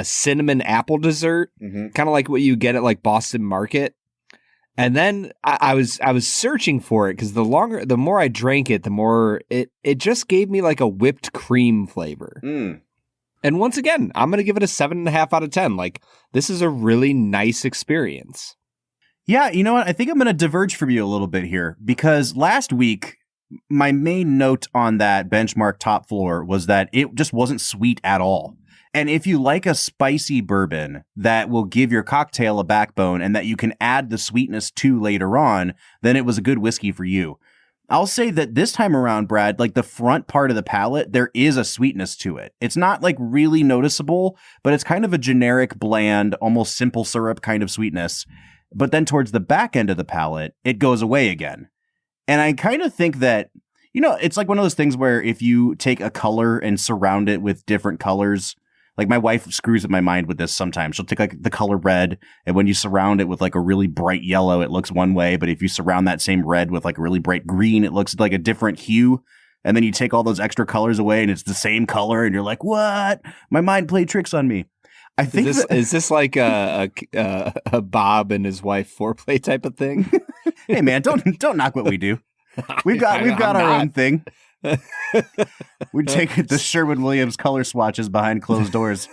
cinnamon apple dessert, kind of like what you get at like Boston Market. And then I was searching for it because the more I drank it, the more it just gave me like a whipped cream flavor. And once again, I'm going to give it a 7.5 out of 10. Like, this is a really nice experience. Yeah, you know what? I think I'm going to diverge from you a little bit here because last week, my main note on that benchmark top floor was that it just wasn't sweet at all. And if you like a spicy bourbon that will give your cocktail a backbone and that you can add the sweetness to later on, then it was a good whiskey for you. I'll say that this time around, Brad, like the front part of the palate, there is a sweetness to it. It's not like really noticeable, but it's kind of a generic, bland, almost simple syrup kind of sweetness. But then towards the back end of the palate, it goes away again. And I kind of think that, it's like one of those things where if you take a color and surround it with different colors, like my wife screws with my mind with this sometimes. She'll take like the color red, and when you surround it with like a really bright yellow, it looks one way. But if you surround that same red with like a really bright green, it looks like a different hue. And then you take all those extra colors away and it's the same color. And you're like, what? My mind played tricks on me. I think is this like a Bob and his wife foreplay type of thing? Hey man, don't knock what we do. We've got our own thing. We take the Sherwin-Williams color swatches behind closed doors.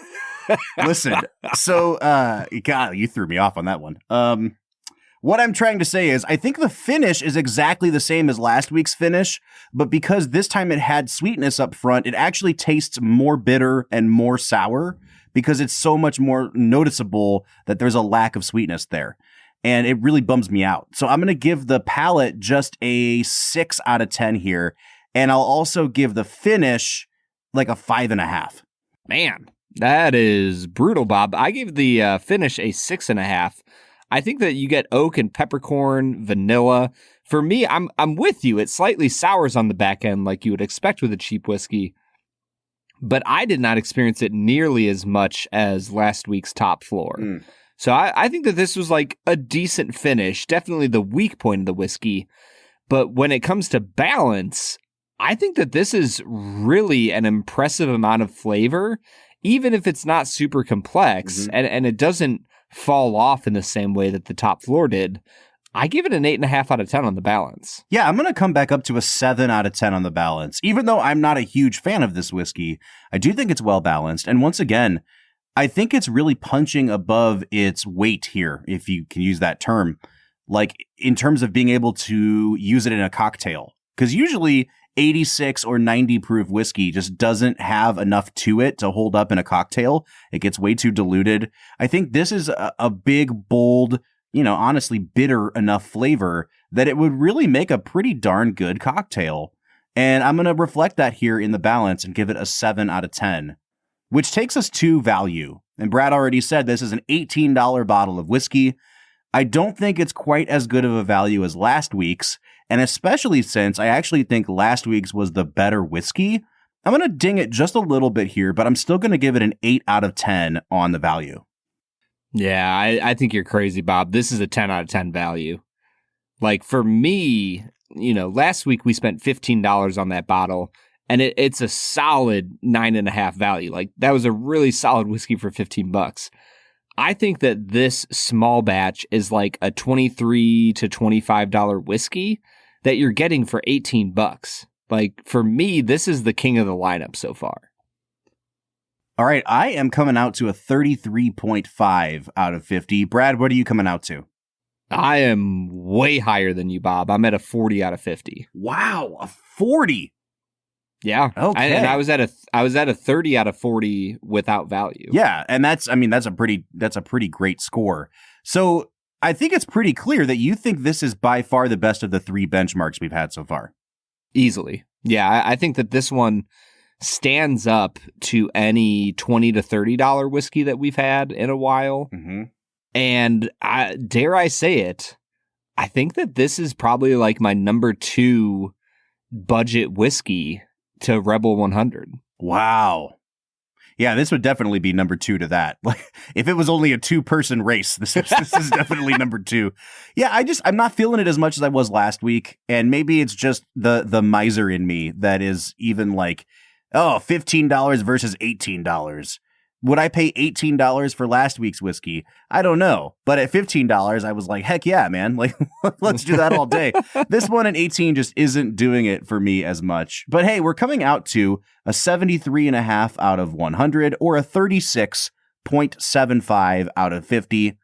Listen, so, God, you threw me off on that one. What I'm trying to say is I think the finish is exactly the same as last week's finish, but because this time it had sweetness up front, it actually tastes more bitter and more sour because it's so much more noticeable that there's a lack of sweetness there. And it really bums me out. So I'm going to give the palate just a 6 out of 10 here. And I'll also give the finish like a 5.5. Man, that is brutal, Bob. I gave the finish a 6.5. I think that you get oak and peppercorn, vanilla. For me, I'm with you. It slightly sours on the back end like you would expect with a cheap whiskey. But I did not experience it nearly as much as last week's Top Floor. So I think that this was like a decent finish, definitely the weak point of the whiskey. But when it comes to balance, I think that this is really an impressive amount of flavor, even if it's not super complex and it doesn't fall off in the same way that the Top Floor did. I give it an 8.5 out of 10 on the balance. Yeah, I'm going to come back up to a 7 out of 10 on the balance. Even though I'm not a huge fan of this whiskey, I do think it's well balanced. And once again, I think it's really punching above its weight here, if you can use that term, like in terms of being able to use it in a cocktail. Because usually 86 or 90 proof whiskey just doesn't have enough to it to hold up in a cocktail. It gets way too diluted. I think this is a big, bold, honestly bitter enough flavor that it would really make a pretty darn good cocktail. And I'm going to reflect that here in the balance and give it a 7 out of 10, which takes us to value. And Brad already said this is an $18 bottle of whiskey. I don't think it's quite as good of a value as last week's, and especially since I actually think last week's was the better whiskey. I'm going to ding it just a little bit here, but I'm still going to give it an 8 out of 10 on the value. Yeah, I think you're crazy, Bob. This is a 10 out of 10 value. Like for me, last week we spent $15 on that bottle, and it's a solid 9.5 value. Like that was a really solid whiskey for $15. I think that this small batch is like a $23 to $25 whiskey that you're getting for $18. Like for me, this is the king of the lineup so far. All right, I am coming out to a 33.5 out of 50. Brad, what are you coming out to? I am way higher than you, Bob. I'm at a 40 out of 50. Wow, a 40. Yeah. Okay. And I was at a 30 out of 40 without value. Yeah, and that's a pretty great score. So I think it's pretty clear that you think this is by far the best of the 3 benchmarks we've had so far. Easily. Yeah, I think that this one stands up to any $20 to $30 whiskey that we've had in a while. Mm-hmm. And dare I say it, I think that this is probably like my number 2 budget whiskey to Rebel 100. Wow. Yeah, this would definitely be number 2 to that. Like, if it was only a 2-person race, this is definitely number 2. Yeah, I'm not feeling it as much as I was last week, and maybe it's just the miser in me that is even like, $15 versus $18. Would I pay $18 for last week's whiskey? I don't know. But at $15, I was like, heck yeah, man. Like, let's do that all day. This one at 18 just isn't doing it for me as much. But hey, we're coming out to a 73.5 out of 100 or a 36.75 out of 50.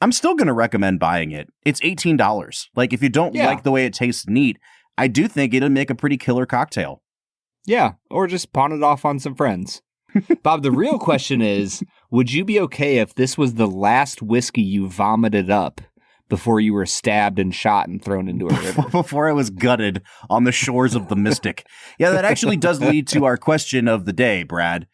I'm still going to recommend buying it. It's $18. Like, if you don't like the way it tastes neat, I do think it'll make a pretty killer cocktail. Yeah, or just pawn it off on some friends. Bob, the real question is, would you be okay if this was the last whiskey you vomited up before you were stabbed and shot and thrown into a river? Before I was gutted on the shores of the Mystic. Yeah, that actually does lead to our question of the day, Brad.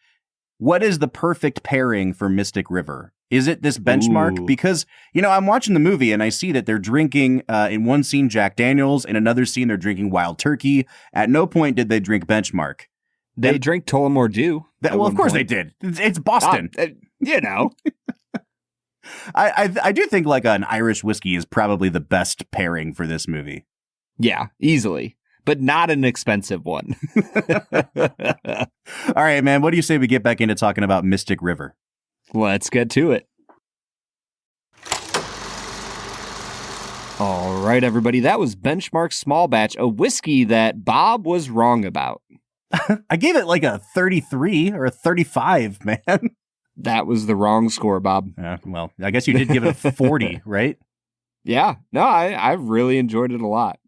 What is the perfect pairing for Mystic River? Is it this benchmark? Ooh. Because, I'm watching the movie and I see that they're drinking, in one scene, Jack Daniels. In another scene, they're drinking Wild Turkey. At no point did they drink Benchmark. They drink Tullamore Dew. Well, of course they did. It's Boston. I do think like an Irish whiskey is probably the best pairing for this movie. Yeah, easily. But not an expensive one. All right, man. What do you say we get back into talking about Mystic River? Let's get to it. All right, everybody. That was Benchmark Small Batch, a whiskey that Bob was wrong about. I gave it like a 33 or a 35, man. That was the wrong score, Bob. Well, I guess you did give it a 40, right? Yeah. No, I really enjoyed it a lot.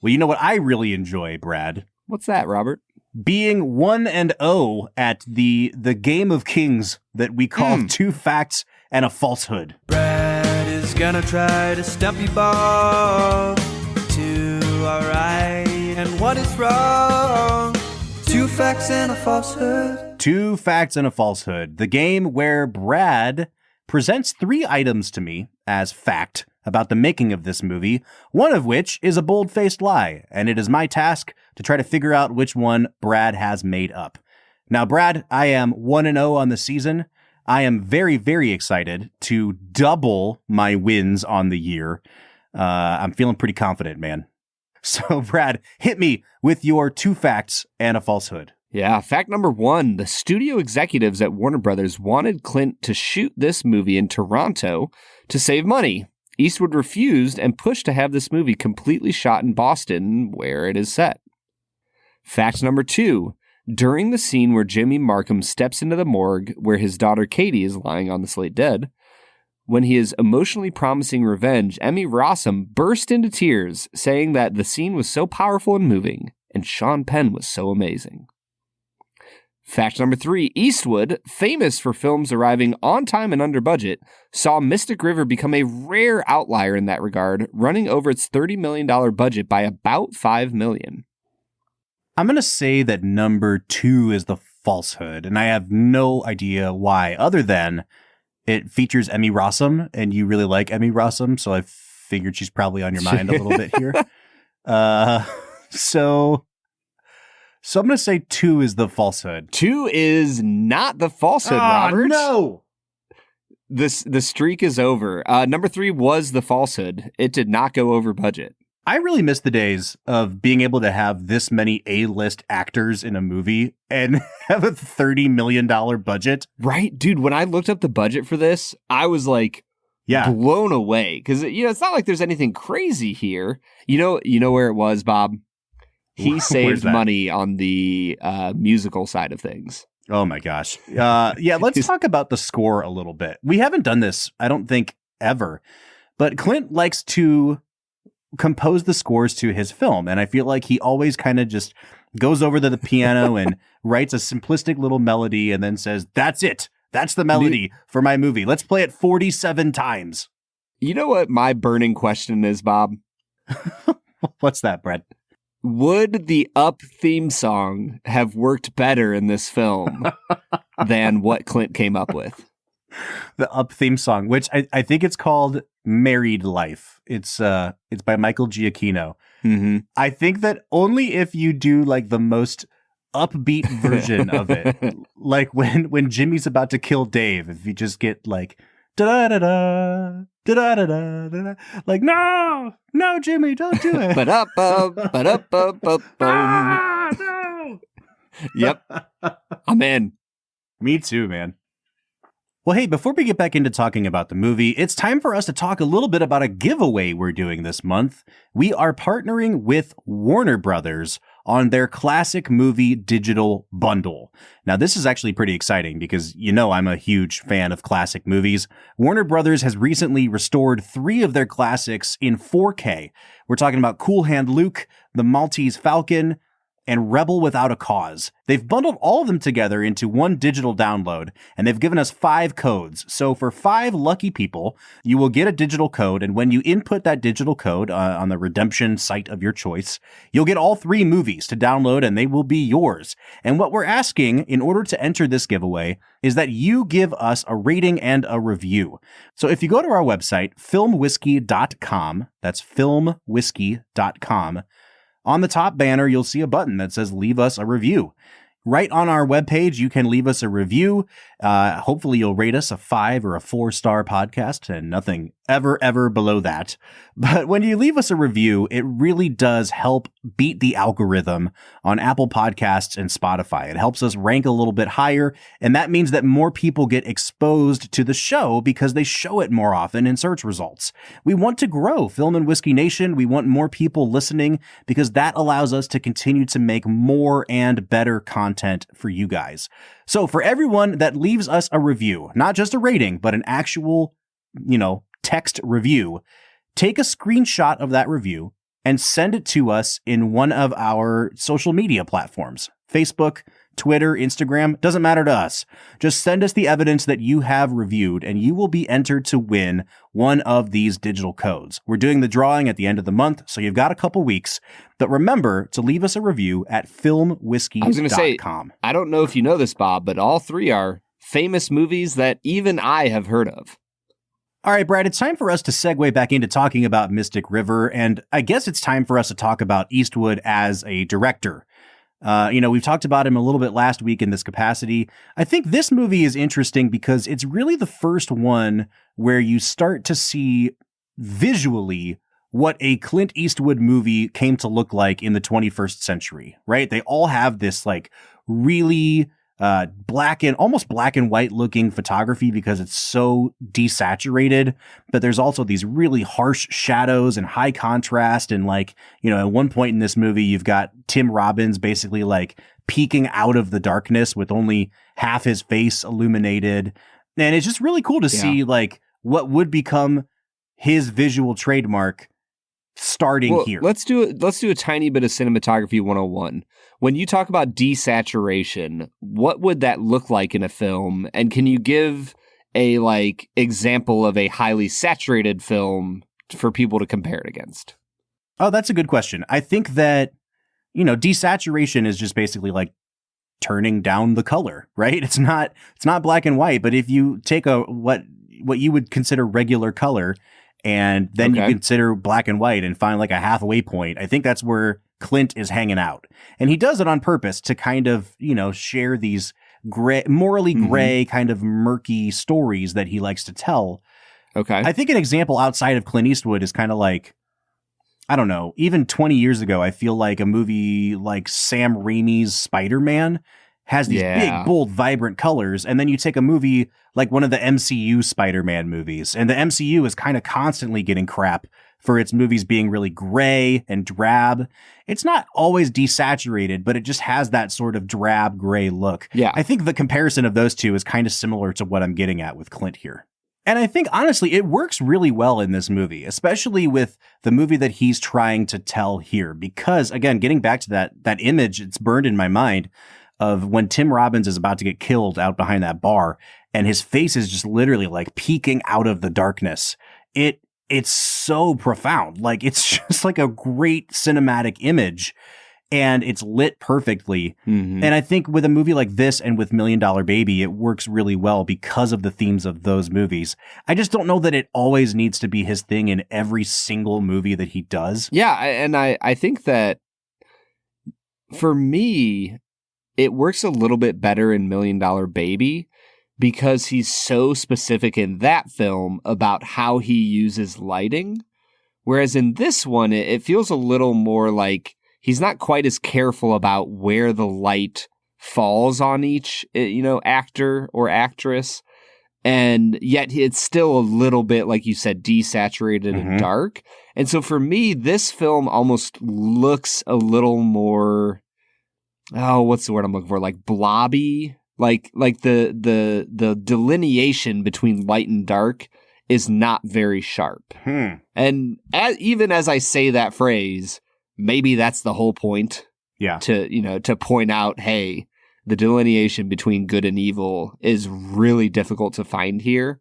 Well, you know what I really enjoy, Brad? What's that, Robert? Being 1-0 at the game of kings that we call Two Facts and a Falsehood. Brad is gonna try to stump you both to alright and what is wrong. 2 facts and a falsehood. 2 Facts and a Falsehood. The game where Brad presents 3 items to me as fact about the making of this movie, one of which is a bold-faced lie, and it is my task to try to figure out which one Brad has made up. Now, Brad, I am 1-0 on the season. I am very, very excited to double my wins on the year. I'm feeling pretty confident, man. So, Brad, hit me with your 2 facts and a falsehood. Yeah, fact number 1, the studio executives at Warner Brothers wanted Clint to shoot this movie in Toronto to save money. Eastwood refused and pushed to have this movie completely shot in Boston, where it is set. Fact number 2, during the scene where Jimmy Markham steps into the morgue where his daughter Katie is lying on the slate dead, when he is emotionally promising revenge, Emmy Rossum burst into tears, saying that the scene was so powerful and moving, and Sean Penn was so amazing. Fact number 3, Eastwood, famous for films arriving on time and under budget, saw Mystic River become a rare outlier in that regard, running over its $30 million budget by about $5 million. I'm going to say that number 2 is the falsehood, and I have no idea why, other than it features Emmy Rossum, and you really like Emmy Rossum, so I figured she's probably on your mind a little bit here. So I'm going to say 2 is the falsehood. 2 is not the falsehood, Robert. No! The streak is over. Number 3 was the falsehood. It did not go over budget. I really miss the days of being able to have this many A-list actors in a movie and have a $30 million budget. Right? Dude, when I looked up the budget for this, I was like blown away. Because, it's not like there's anything crazy here. You know where it was, Bob? He saved money on the musical side of things. Oh, my gosh. Let's talk about the score a little bit. We haven't done this, I don't think, ever. But Clint likes to compose the scores to his film, and I feel like he always kind of just goes over to the piano and writes a simplistic little melody and then says, that's it. That's the melody for my movie. Let's play it 47 times. You know what my burning question is, Bob? What's that, Brett? Would the Up theme song have worked better in this film than what Clint came up with? The Up theme song, which I think it's called Married Life. It's by Michael Giacchino. Mm-hmm. I think that only if you do like the most upbeat version of it, like when Jimmy's about to kill Dave, if you just get like da da da da da da da da, like no, Jimmy, don't do it. No. Yep, I'm in. Me too, man. Well, hey, before we get back into talking about the movie, it's time for us to talk a little bit about a giveaway we're doing this month. We are partnering with Warner Brothers on their classic movie digital bundle. Now, this is actually pretty exciting because I'm a huge fan of classic movies. Warner Brothers has recently restored 3 of their classics in 4K. We're talking about Cool Hand Luke, The Maltese Falcon, and Rebel Without a Cause. They've bundled all of them together into one digital download, and they've given us 5 codes. So for 5 lucky people, you will get a digital code, and when you input that digital code on the redemption site of your choice, you'll get all 3 movies to download, and they will be yours. And what we're asking in order to enter this giveaway is that you give us a rating and a review. So if you go to our website, filmwhiskey.com, that's filmwhiskey.com, on the top banner, you'll see a button that says leave us a review. Right on our webpage, you can leave us a review. Hopefully you'll rate us a 5 or a 4-star podcast and nothing ever below that. But when you leave us a review, it really does help beat the algorithm on Apple Podcasts and Spotify. It helps us rank a little bit higher, and that means that more people get exposed to the show because they show it more often in search results. We want to grow Film and Whiskey Nation. We want more people listening because that allows us to continue to make more and better content content for you guys. So for everyone that leaves us a review, not just a rating, but an actual, text review, take a screenshot of that review and send it to us in one of our social media platforms. Facebook, Twitter, Instagram, doesn't matter to us. Just send us the evidence that you have reviewed and you will be entered to win one of these digital codes. We're doing the drawing at the end of the month, so you've got a couple weeks. But remember to leave us a review at filmwhiskey.com. I was going to say, I don't know if you know this, Bob, but all three are famous movies that even I have heard of. All right, Brad, it's time for us to segue back into talking about Mystic River, and I guess it's time for us to talk about Eastwood as a director. We've talked about him a little bit last week in this capacity. I think this movie is interesting because it's really the first one where you start to see visually what a Clint Eastwood movie came to look like in the 21st century, right? They all have this like really almost black and white looking photography because it's so desaturated, but there's also these really harsh shadows and high contrast. And at one point in this movie, you've got Tim Robbins basically like peeking out of the darkness with only half his face illuminated. And it's just really cool to see like what would become his visual trademark starting here. Let's do a tiny bit of cinematography 101. When you talk about desaturation, what would that look like in a film? And can you give a example of a highly saturated film for people to compare it against? Oh, that's a good question. I think that, desaturation is just basically like turning down the color, right? It's not black and white, but if you take what you would consider regular color and then you consider black and white and find like a halfway point, I think that's where Clint is hanging out. And he does it on purpose to kind of, share these morally gray, kind of murky stories that he likes to tell. Okay. I think an example outside of Clint Eastwood is kind of like, I don't know, even 20 years ago, I feel like a movie like Sam Raimi's Spider-Man has these big, bold, vibrant colors. And then you take a movie like one of the MCU Spider-Man movies, and the MCU is kind of constantly getting crap for its movies being really gray and drab. It's not always desaturated, but it just has that sort of drab gray look. Yeah. I think the comparison of those two is kind of similar to what I'm getting at with Clint here. And I think, honestly, it works really well in this movie, especially with the movie that he's trying to tell here. Because, again, getting back to that image, it's burned in my mind of when Tim Robbins is about to get killed out behind that bar, and his face is just literally like peeking out of the darkness. It's so profound. Like, it's just like a great cinematic image, and it's lit perfectly. And I think with a movie like this and with $1 Million Baby, it works really well because of the themes of those movies. I just don't know that it always needs to be his thing in every single movie that he does. Yeah, and I think that for me, it works a little bit better in $1 Million Baby because he's so specific in that film about how he uses lighting. Whereas in this one, it feels a little more like he's not quite as careful about where the light falls on each, actor or actress. And yet it's still a little bit, like you said, desaturated and dark. And so for me, this film almost looks a little more, what's the word I'm looking for? Like blobby. Like the delineation between light and dark is not very sharp. And even as I say that phrase, maybe that's the whole point. Yeah. To point out, hey, the delineation between good and evil is really difficult to find here.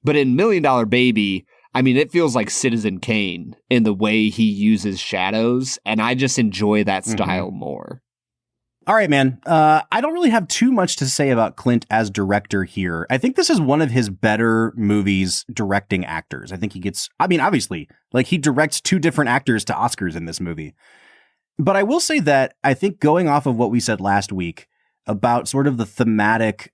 But in $1 Million Baby, I mean, it feels like Citizen Kane in the way he uses shadows, and I just enjoy that style more. All right, man. I don't really have too much to say about Clint as director here. I think this is one of his better movies directing actors. I think he gets, obviously, like he directs 2 different actors to Oscars in this movie. But I will say that I think going off of what we said last week about sort of the thematic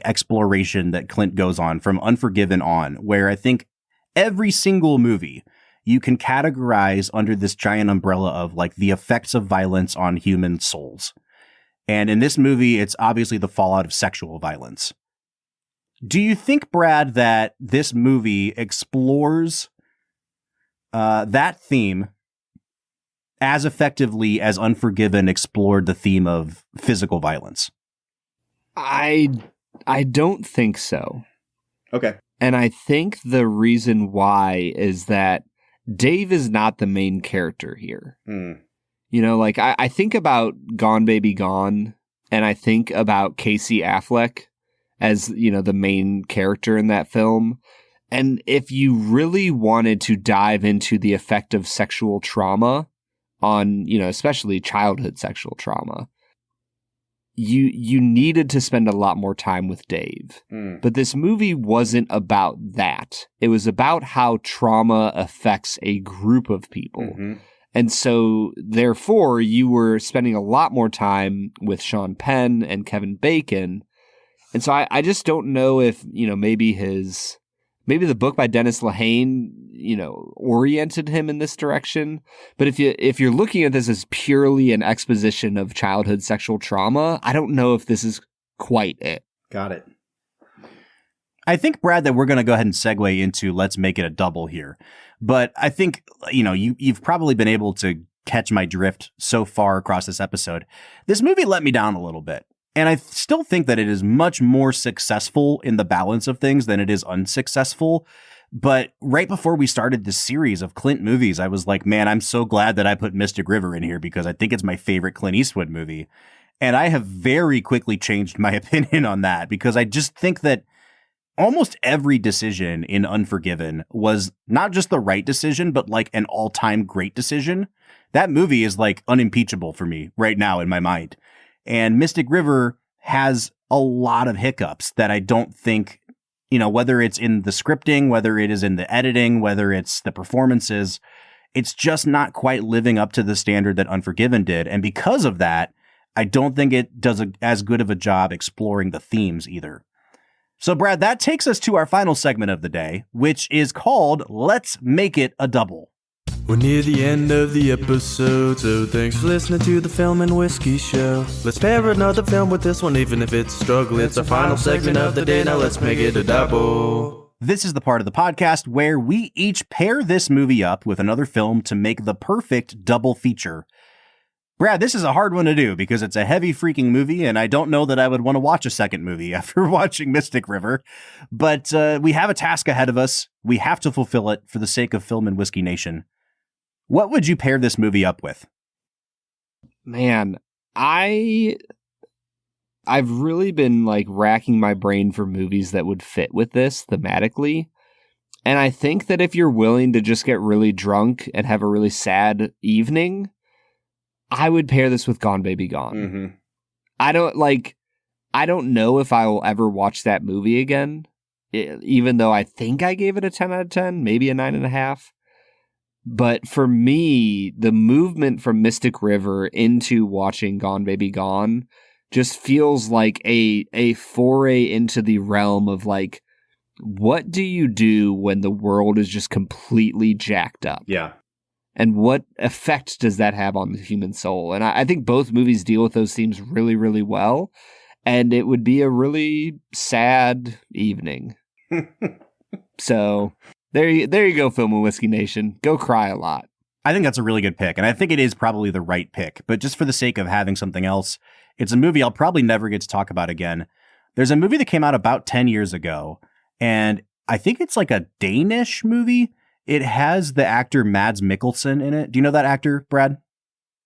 exploration that Clint goes on from Unforgiven on, where I think every single movie you can categorize under this giant umbrella of the effects of violence on human souls. And in this movie, it's obviously the fallout of sexual violence. Do you think, Brad, that this movie explores that theme as effectively as Unforgiven explored the theme of physical violence? I don't think so. Okay. And I think the reason why is that Dave is not the main character here. You know, like I think about Gone Baby Gone, and I think about Casey Affleck as, you know, the main character in that film. And if you really wanted to dive into the effect of sexual trauma on, you know, especially childhood sexual trauma, you needed to spend a lot more time with Dave. But this movie wasn't about that. It was about how trauma affects a group of people. And so, therefore, you were spending a lot more time with Sean Penn and Kevin Bacon. And so I just don't know if, you know, maybe the book by Dennis Lehane, you know, oriented him in this direction. But if you're looking at this as purely an exposition of childhood sexual trauma, I don't know if this is quite it. Got it. I think, Brad, that we're going to go ahead and segue into let's make it a double here. But I think, you know, you've probably been able to catch my drift so far across this episode. This movie let me down a little bit. And I still think that it is much more successful in the balance of things than it is unsuccessful. But right before we started this series of Clint movies, I was like, man, I'm so glad that I put Mystic River in here because I think it's my favorite Clint Eastwood movie. And I have very quickly changed my opinion on that because I just think that almost every decision in Unforgiven was not just the right decision, but like an all-time great decision. That movie is like unimpeachable for me right now in my mind. And Mystic River has a lot of hiccups that I don't think, you know, whether it's in the scripting, whether it is in the editing, whether it's the performances, it's just not quite living up to the standard that Unforgiven did. And because of that, I don't think it does as good of a job exploring the themes either. So, Brad, that takes us to our final segment of the day, which is called Let's Make It a Double. We're near the end of the episode, so thanks for listening to the Film and Whiskey Show. Let's pair another film with this one, even if it's a struggle. It's our final segment of the day, now let's make it a double. This is the part of the podcast where we each pair this movie up with another film to make the perfect double feature. Brad, this is a hard one to do because it's a heavy freaking movie, and I don't know that I would want to watch a second movie after watching Mystic River. But we have a task ahead of us. We have to fulfill it for the sake of Film and Whiskey Nation. What would you pair this movie up with? Man, I've really been like racking my brain for movies that would fit with this thematically. And I think that if you're willing to just get really drunk and have a really sad evening, I would pair this with Gone Baby Gone. I don't know if I will ever watch that movie again, even though I think I gave it a 10 out of 10, maybe a 9.5. But for me, the movement from Mystic River into watching Gone Baby Gone just feels like a foray into the realm of like, what do you do when the world is just completely jacked up? Yeah. And what effect does that have on the human soul? And I think both movies deal with those themes really, really well. And it would be a really sad evening. So there you go, Film and Whiskey Nation. Go cry a lot. I think that's a really good pick. And I think it is probably the right pick. But just for the sake of having something else, it's a movie I'll probably never get to talk about again. There's a movie that came out about 10 years ago. And I think it's like a Danish movie. It has the actor Mads Mikkelsen in it. Do you know that actor, Brad?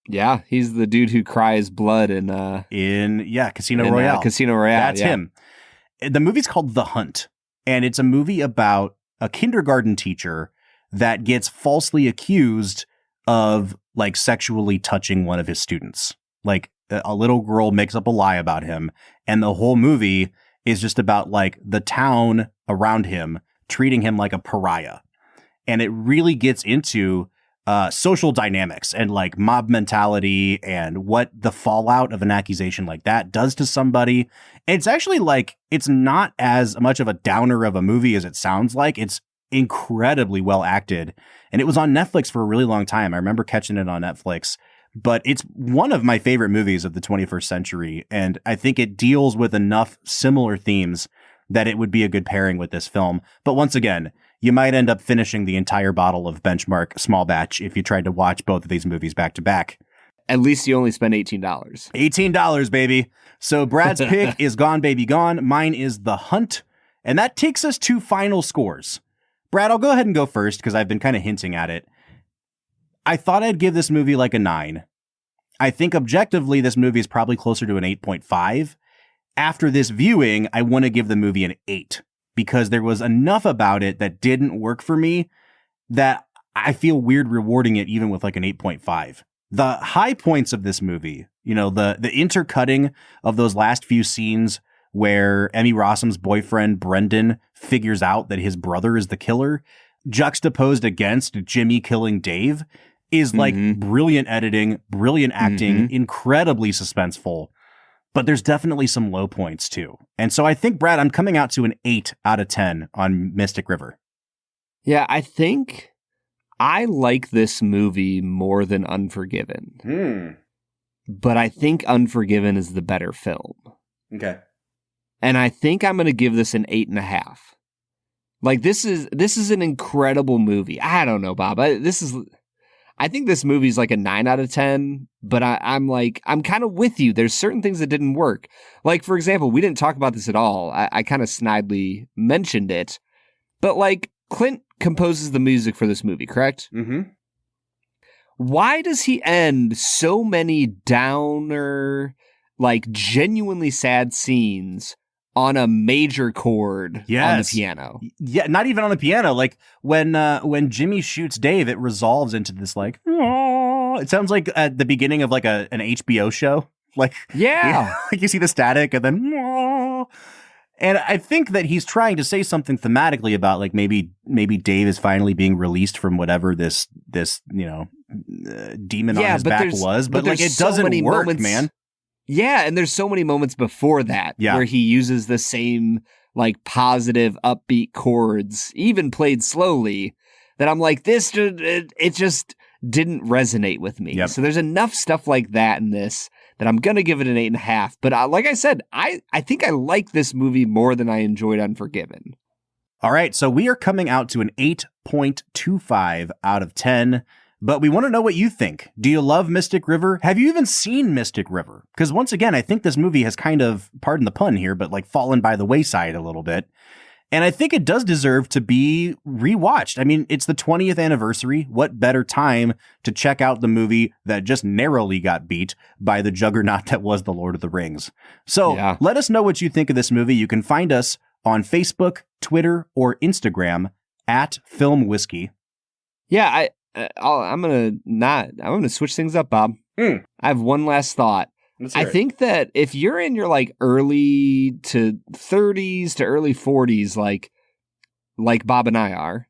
Yeah, he's the dude who cries blood in Casino Royale. Casino Royale. That's him. The movie's called The Hunt, and it's a movie about a kindergarten teacher that gets falsely accused of like sexually touching one of his students. Like a little girl makes up a lie about him, and the whole movie is just about like the town around him treating him like a pariah. And it really gets into social dynamics and like mob mentality and what the fallout of an accusation like that does to somebody. It's actually like, it's not as much of a downer of a movie as it sounds like. It's incredibly well acted. And it was on Netflix for a really long time. I remember catching it on Netflix, but it's one of my favorite movies of the 21st century. And I think it deals with enough similar themes that it would be a good pairing with this film. But once again, you might end up finishing the entire bottle of Benchmark small batch if you tried to watch both of these movies back to back. At least you only spent $18. $18, baby. So Brad's pick is Gone Baby Gone. Mine is The Hunt. And that takes us to final scores. Brad, I'll go ahead and go first because I've been kind of hinting at it. I thought I'd give this movie like a 9. I think objectively this movie is probably closer to an 8.5. After this viewing, I want to give the movie an 8 because there was enough about it that didn't work for me that I feel weird rewarding it even with like an 8.5. The high points of this movie, you know, the intercutting of those last few scenes where Emmy Rossum's boyfriend, Brendan, figures out that his brother is the killer, juxtaposed against Jimmy killing Dave, is like brilliant editing, brilliant acting, incredibly suspenseful. But there's definitely some low points too. And so I think, Brad, I'm coming out to an 8 out of 10 on Mystic River. Yeah, I think I like this movie more than Unforgiven. But I think Unforgiven is the better film. Okay. And I think I'm going to give this an 8.5. Like, this is an incredible movie. I don't know, Bob. I think this movie's like a 9 out of 10, but I'm kind of with you. There's certain things that didn't work. Like, for example, we didn't talk about this at all. I kind of snidely mentioned it, but like Clint composes the music for this movie, correct? Mm-hmm. Why does he end so many downer, like genuinely sad scenes on a major chord on the piano? Yeah, not even on the piano. Like when Jimmy shoots Dave, it resolves into this like, oh, it sounds like at the beginning of like an HBO show. Like, yeah. Like you see the static and then, oh. And I think that he's trying to say something thematically about like maybe Dave is finally being released from whatever this demon on his back was. But like it doesn't work, man. Yeah, and there's so many moments before that where he uses the same like positive, upbeat chords, even played slowly, that I'm like, it just didn't resonate with me. Yep. So there's enough stuff like that in this that I'm going to give it an 8.5. But like I said, I think I like this movie more than I enjoyed Unforgiven. All right, so we are coming out to an 8.25 out of 10. But we want to know what you think. Do you love Mystic River? Have you even seen Mystic River? Because once again, I think this movie has kind of, pardon the pun here, but like fallen by the wayside a little bit. And I think it does deserve to be rewatched. I mean, it's the 20th anniversary. What better time to check out the movie that just narrowly got beat by the juggernaut that was The Lord of the Rings? So let us know what you think of this movie. You can find us on Facebook, Twitter, or Instagram at Film Whiskey. Yeah, I'm gonna switch things up, Bob. I have one last thought. I think that if you're in your like early to 30s to early 40s, like Bob and I are,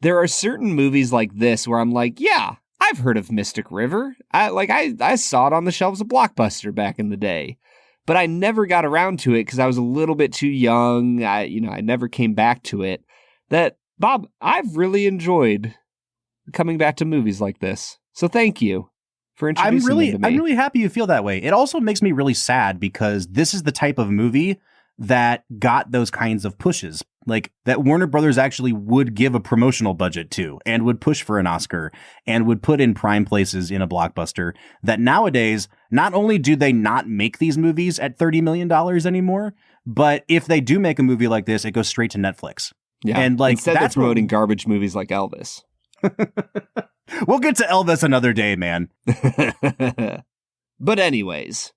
there are certain movies like this where I'm like, yeah, I've heard of Mystic River. I saw it on the shelves of Blockbuster back in the day, but I never got around to it because I was a little bit too young. I never came back to it. That, Bob, I've really enjoyed coming back to movies like this. So thank you for introducing them to me. I'm really happy you feel that way. It also makes me really sad because this is the type of movie that got those kinds of pushes. Like that Warner Brothers actually would give a promotional budget to and would push for an Oscar and would put in prime places in a blockbuster. That nowadays, not only do they not make these movies at $30 million anymore, but if they do make a movie like this, it goes straight to Netflix. Yeah. And like instead they're promoting garbage movies like Elvis. We'll get to Elvis another day, man. But anyways,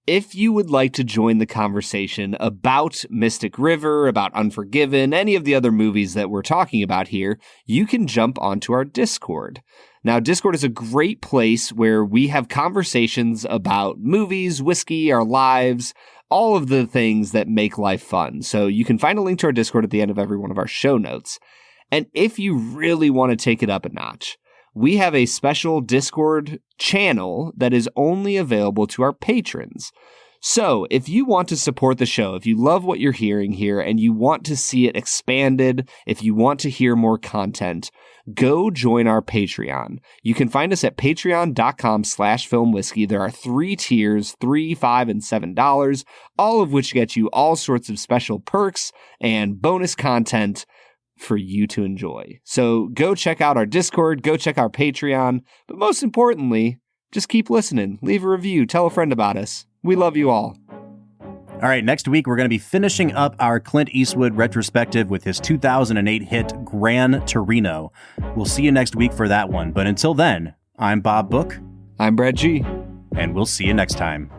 if you would like to join the conversation about Mystic River, about Unforgiven, any of the other movies that we're talking about here, you can jump onto our Discord. Now, Discord is a great place where we have conversations about movies, whiskey, our lives, all of the things that make life fun. So you can find a link to our Discord at the end of every one of our show notes. And if you really want to take it up a notch, we have a special Discord channel that is only available to our patrons. So if you want to support the show, if you love what you're hearing here and you want to see it expanded, if you want to hear more content, go join our Patreon. You can find us at patreon.com/filmwhiskey. There are 3 tiers, $3, $5, and $7, all of which get you all sorts of special perks and bonus content for you to enjoy. So go check out our Discord, go check our Patreon, but most importantly, just keep listening. Leave a review, tell a friend about us. We love you all. All right, next week we're going to be finishing up our Clint Eastwood retrospective with his 2008 hit Gran Torino. We'll see you next week for that one, but until then, I'm Bob Book. I'm Brad G. And we'll see you next time.